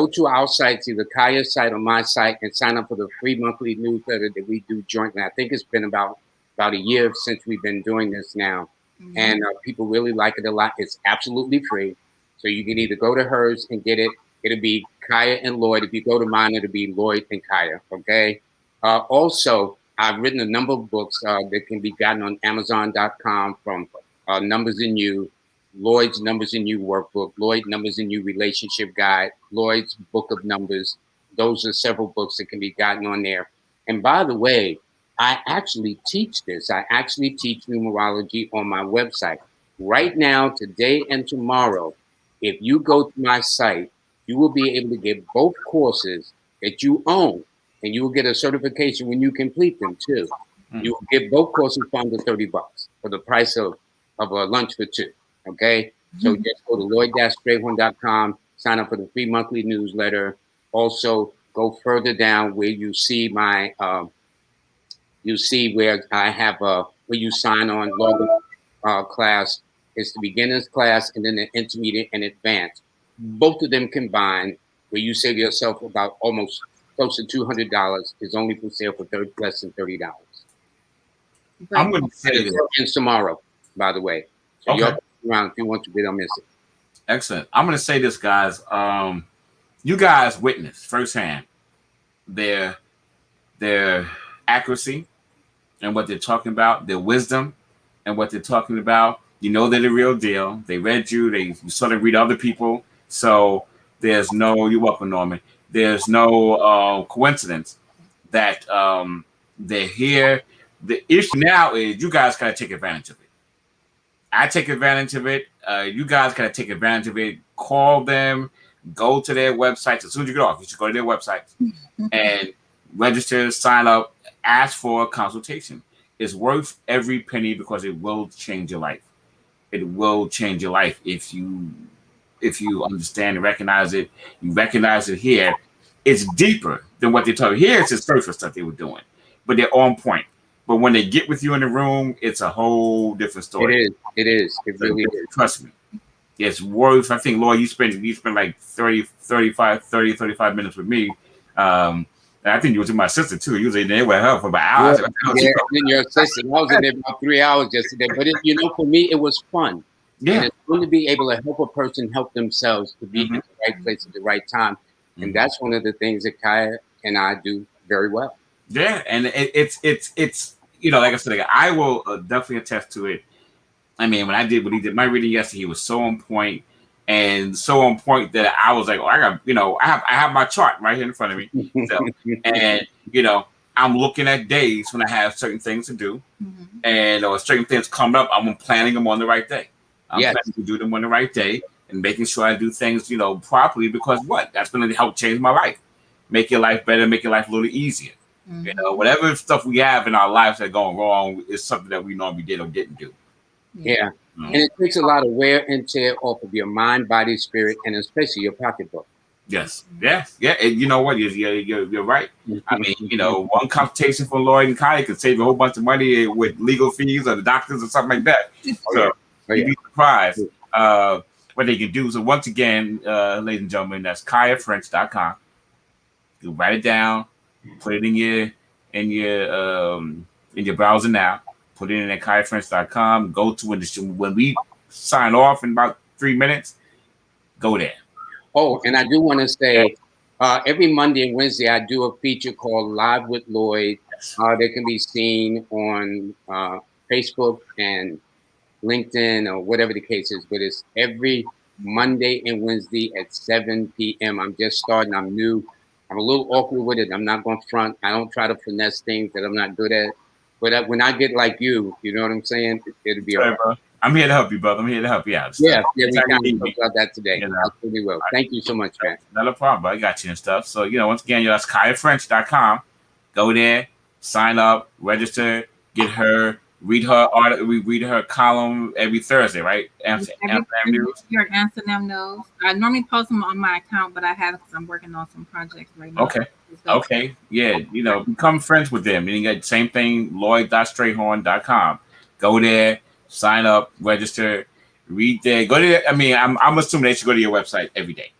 to our sites, either Kaya's site or my site, and sign up for the free monthly newsletter that we do jointly. I think it's been about a year since we've been doing this now. And people really like it a lot. It's absolutely free. So you can either go to hers and get it. It'll be Kaya and Lloyd. If you go to mine, it'll be Lloyd and Kaya. Okay. Also, I've written a number of books that can be gotten on Amazon.com from Numbers in You, Lloyd's Numbers in You workbook, Lloyd Numbers in You relationship guide, Lloyd's book of numbers. Those are several books that can be gotten on there. And by the way, I actually teach this. I actually teach numerology on my website. Right now, today and tomorrow, if you go to my site, you will be able to get both courses that you own, and you will get a certification when you complete them too. You will get both courses for under $30 for the price of a lunch for two. Okay, so just go to Lloyd-Strayhorn.com, sign up for the free monthly newsletter. Also, go further down where you see my, where I have where you sign on, class. It's the beginner's class and then the intermediate and advanced. Both of them combined, where you save yourself about almost close to $200, is only for sale for less than $30. I'm going to say this tomorrow, by the way. So okay. you're around if you want to, but don't miss it. Excellent. I'm going to say this, guys. You guys witnessed firsthand their accuracy and what they're talking about, their wisdom and what they're talking about. You know they're the real deal. They read you. You sort of read other people. So there's no, you're welcome, Norman. There's no coincidence that they're here. The issue now is you guys got to take advantage of it. I take advantage of it. You guys got to take advantage of it. Call them. Go to their websites. As soon as you get off, you should go to their websites and register, sign up, ask for a consultation. It's worth every penny because it will change your life. It will change your life if you understand and recognize it. You recognize it here. It's deeper than what they're talking. Here it's the surface stuff they were doing, but they're on point. But when they get with you in the room, it's a whole different story. It is. It really is. Trust me. It's worth, I think, Lloyd, you spent like 35 minutes with me. And I think you was with my sister too. You was in there with her for about hours. Yeah, your sister. I was in there about 3 hours yesterday. But for me, it was fun. Yeah. And it's fun to be able to help a person help themselves to be in the right place at the right time. And that's one of the things that Kaya and I do very well. Yeah, and it's like I said, I will definitely attest to it. I mean, when he did my reading yesterday, he was so on point, and so on point that I was like, oh, I have my chart right here in front of me. So, and I'm looking at days when I have certain things to do, and or certain things come up. I'm planning them on the right day. I'm planning to do them on the right day and making sure I do things, properly, because that's going to help change my life, make your life better, make your life a little easier. Whatever stuff we have in our lives that are going wrong is something that we normally did or didn't do. Yeah. And it takes a lot of wear and tear off of your mind, body, spirit, and especially your pocketbook. Yes. Yeah. And you know what? You're right. I mean, one consultation for Lloyd and Kaya could save a whole bunch of money with legal fees or the doctors or something like that. So you'd be surprised what they can do. So once again, ladies and gentlemen, that's KayaFrench.com. You write it down, put it in your browser now. Put it in at KayaFrench.com. Go to when we sign off in about 3 minutes. Go there. Oh, and I do want to say, every Monday and Wednesday, I do a feature called Live with Lloyd. They can be seen on Facebook and LinkedIn or whatever the case is. But it's every Monday and Wednesday at 7 p.m. I'm just starting. I'm new. I'm a little awkward with it. I'm not going to front. I don't try to finesse things that I'm not good at. But when I get like you know what I'm saying? It'll be all right. I'm here to help you, brother. I'm here to help you out. Yeah, we got to talk about that today. Absolutely will. Thank you so much, man. Not a problem, I got you and stuff. So, once again, that's KayaFrench.com. Go there, sign up, register, get her, read her article. We read her column every Thursday, right? Amsterdam News. Your Amsterdam News. I normally post them on my account, but I haven't because I'm working on some projects right now. Okay. Yeah. Become friends with them. And you get the same thing, Lloyd.Strayhorn.com. Go there, sign up, register, read there. Go to I mean, I'm assuming they should go to your website every day.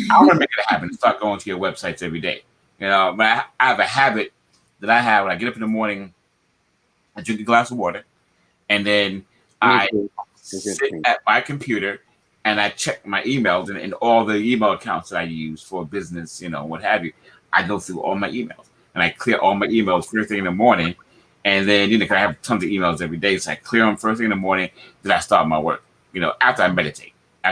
I want to make it happen. Start going to your websites every day. But I have a habit that I have when I get up in the morning. I drink a glass of water, and then I sit at my computer and I check my emails and all the email accounts that I use for business, what have you. I go through all my emails and I clear all my emails first thing in the morning. And then, I have tons of emails every day. So I clear them first thing in the morning. Then I start my work, after I meditate. So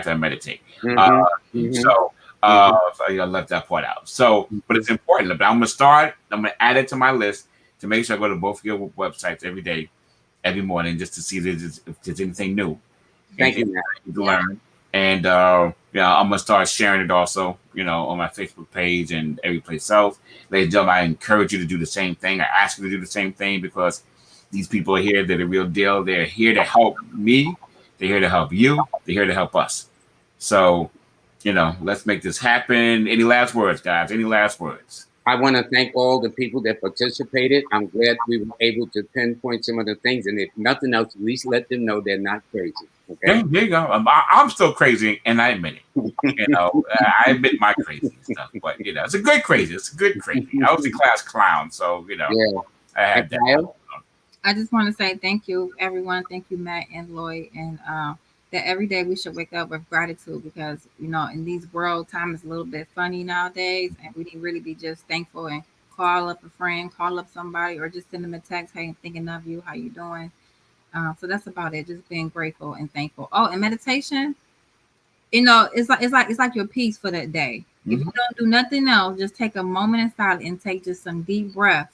I left that part out. So, but it's important. But I'm going to add it to my list to make sure I go to both of your websites every day, every morning, just to see if there's anything new. Thank you, man. To learn. And, I'm going to start sharing it also, on my Facebook page and every place else. Ladies and gentlemen, I encourage you to do the same thing. I ask you to do the same thing because these people are here. They're the real deal. They're here to help me. They're here to help you. They're here to help us. So, let's make this happen. Any last words, guys? Any last words? I want to thank all the people that participated. I'm glad we were able to pinpoint some of the things, and if nothing else, at least let them know they're not crazy. Okay. There you go. I'm still crazy, and I admit it. I admit my crazy and stuff, but it's a good crazy. It's a good crazy. I was a class clown, so Yeah. I had that. I just want to say thank you, everyone. Thank you, Matt and Lloyd, and that every day we should wake up with gratitude because in these world, time is a little bit funny nowadays, and we need to really be just thankful and call up a friend, call up somebody, or just send them a text. Hey, I'm thinking of you. How you doing? So that's about it. Just being grateful and thankful. Oh, and meditation. It's like your peace for that day. Mm-hmm. If you don't do nothing else, just take a moment in silence and take just some deep breaths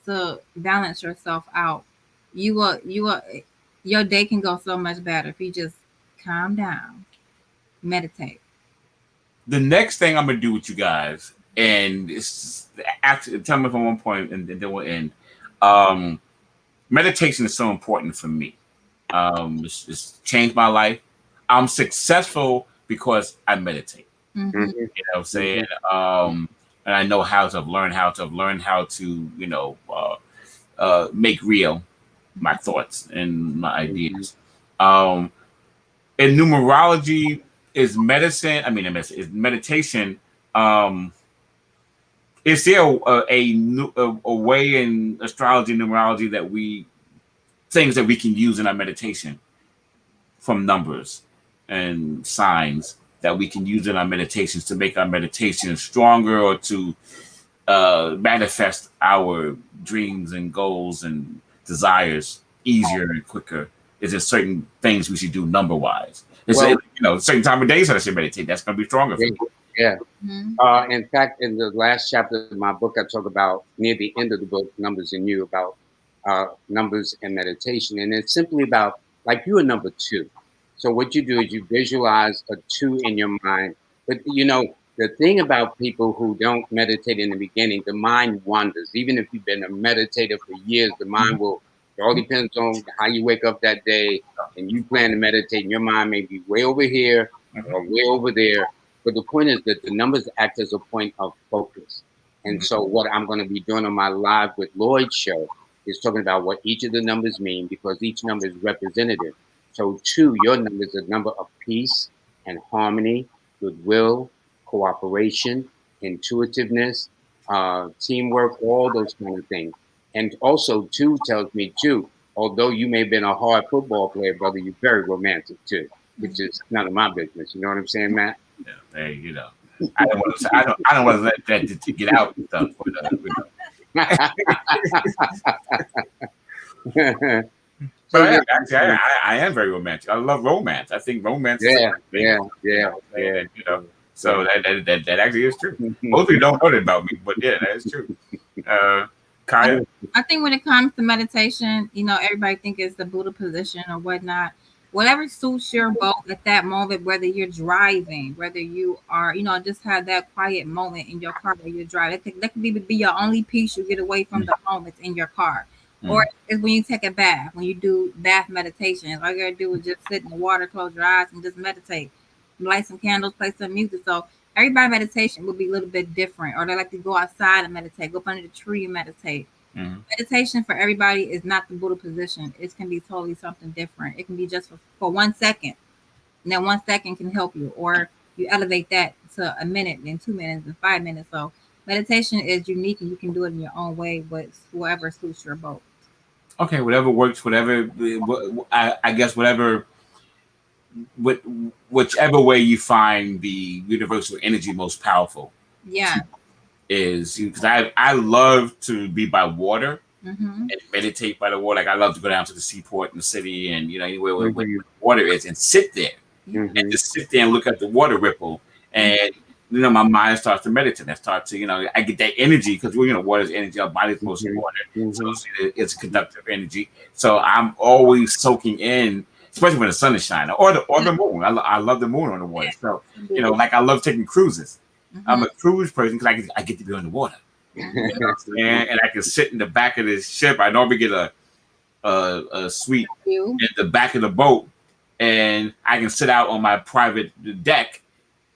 to balance yourself out. Your day can go so much better if you just calm down, meditate. The next thing I'm gonna do with you guys, and it's actually tell me from one point, and then we'll end. Meditation is so important for me. It's changed my life. I'm successful because I meditate. Mm-hmm. You know what I'm saying? And I know how to learn how to make real my thoughts and my ideas. And numerology is medicine. I mean, is meditation. Is there a way in astrology and numerology things that we can use in our meditation from numbers and signs that we can use in our meditations to make our meditation stronger or to manifest our dreams and goals and desires easier and quicker? Is there certain things we should do number wise? Certain time of days that I should meditate. That's going to be stronger for me. Yeah. Mm-hmm. In fact, in the last chapter of my book, I talk about near the end of the book, Numbers and You, about numbers and meditation. And it's simply about, like, you are number 2. So what you do is you visualize a 2 in your mind. But, the thing about people who don't meditate in the beginning, the mind wanders. Even if you've been a meditator for years, the mind will, it all depends on how you wake up that day and you plan to meditate. And your mind may be way over here or way over there. But the point is that the numbers act as a point of focus. And so what I'm going to be doing on my Live with Lloyd show is talking about what each of the numbers mean, because each number is representative. So 2, your number is a number of peace and harmony, goodwill, cooperation, intuitiveness, teamwork, all those kind of things. And also 2 tells me too, although you may have been a hard football player, brother, you're very romantic too, which is none of my business. You know what I'm saying, Matt? Yeah, hey, I don't want to let that to get out and stuff. But I am very romantic. I love romance. I think romance. Yeah. So that actually is true. Most people don't know that about me, but yeah, that is true. Kaya? I think when it comes to meditation, everybody think it's the Buddha position or whatnot. Whatever suits your boat at that moment, whether you're driving, whether you are, just have that quiet moment in your car where you're driving. That could be your only peace you get away from the moments in your car. Or it's when you take a bath, when you do bath meditation. All you gotta do is just sit in the water, close your eyes, and just meditate. Light some candles, play some music. So everybody's meditation will be a little bit different. Or they like to go outside and meditate, go up under the tree and meditate. Meditation for everybody is not the Buddha position. It can be totally something different. It can be just for 1 second. And then 1 second can help you. Or you elevate that to a minute, then 2 minutes, and 5 minutes. So meditation is unique and you can do it in your own way, but whoever suits your boat. Okay, whatever works, whatever, I guess whichever way you find the universal energy most powerful. Yeah. Is because I love to be by water and meditate by the water. Like I love to go down to the seaport in the city and anywhere where water is and sit there and just sit there and look at the water ripple and my mind starts to meditate. I start to I get that energy because water is energy. Our body's mostly water, so it's conductive energy. So I'm always soaking in, especially when the sun is shining or the moon. I love the moon on the water. So like I love taking cruises. I'm a cruise person because I get to be on the water, and I can sit in the back of this ship. I normally get a suite in the back of the boat, and I can sit out on my private deck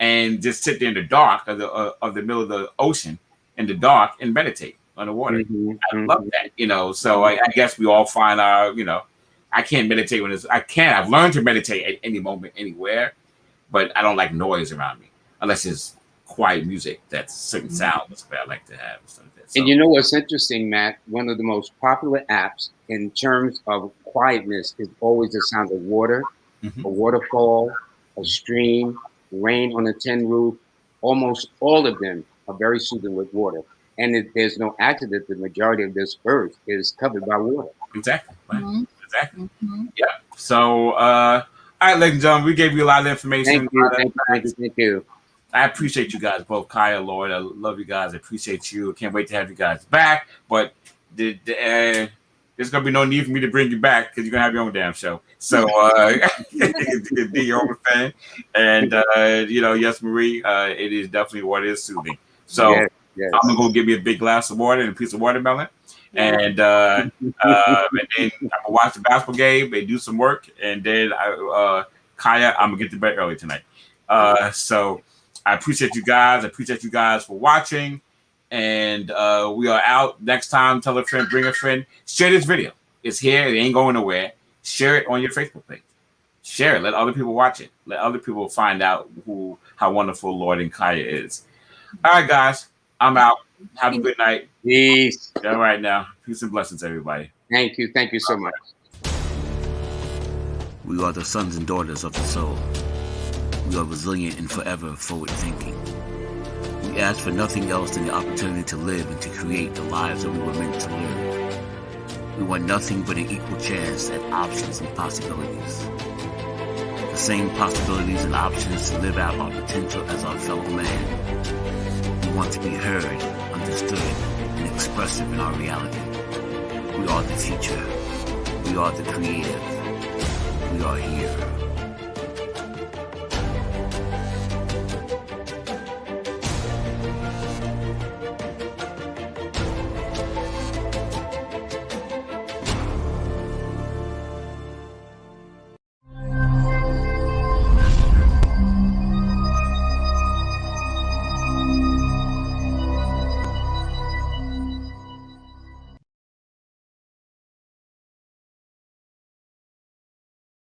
and just sit there in the dark of the middle of the ocean in the dark and meditate underwater. I love that, So I guess we all find our, I can't meditate when I've learned to meditate at any moment, anywhere, but I don't like noise around me unless it's quiet music. That's certain sounds that I like to have. So. And you know what's interesting, Matt? One of the most popular apps in terms of quietness is always the sound of water, a waterfall, a stream, rain on a tin roof. Almost all of them are very soothing with water. And there's no accident. The majority of this earth is covered by water. Exactly. Right. Exactly. Yeah. So, all right, ladies and gentlemen, we gave you a lot of information. Thank you. I appreciate you guys both, Kaya, Lloyd. I love you guys. I appreciate you. I can't wait to have you guys back. But there's gonna be no need for me to bring you back because you're gonna have your own damn show. So be your own fan. And yes, Marie, it is definitely what is soothing. So yes. I'm gonna go give me a big glass of water and a piece of watermelon. And then I'm gonna watch the basketball game and do some work. And then Kaya, I'm gonna get to bed early tonight. So I appreciate you guys. I appreciate you guys for watching. And we are out. Next time, tell a friend, bring a friend. Share this video. It's here. It ain't going nowhere. Share it on your Facebook page. Share it. Let other people watch it. Let other people find out how wonderful Lloyd and Kaya is. All right, guys. I'm out. Have a good night. Peace. All right now. Peace and blessings, everybody. Thank you. Thank you so much. We are the sons and daughters of the soul. We are resilient and forever forward-thinking. We ask for nothing else than the opportunity to live and to create the lives that we were meant to live. We want nothing but an equal chance at options and possibilities. The same possibilities and options to live out our potential as our fellow man. We want to be heard, understood, and expressive in our reality. We are the future. We are the creative. We are here.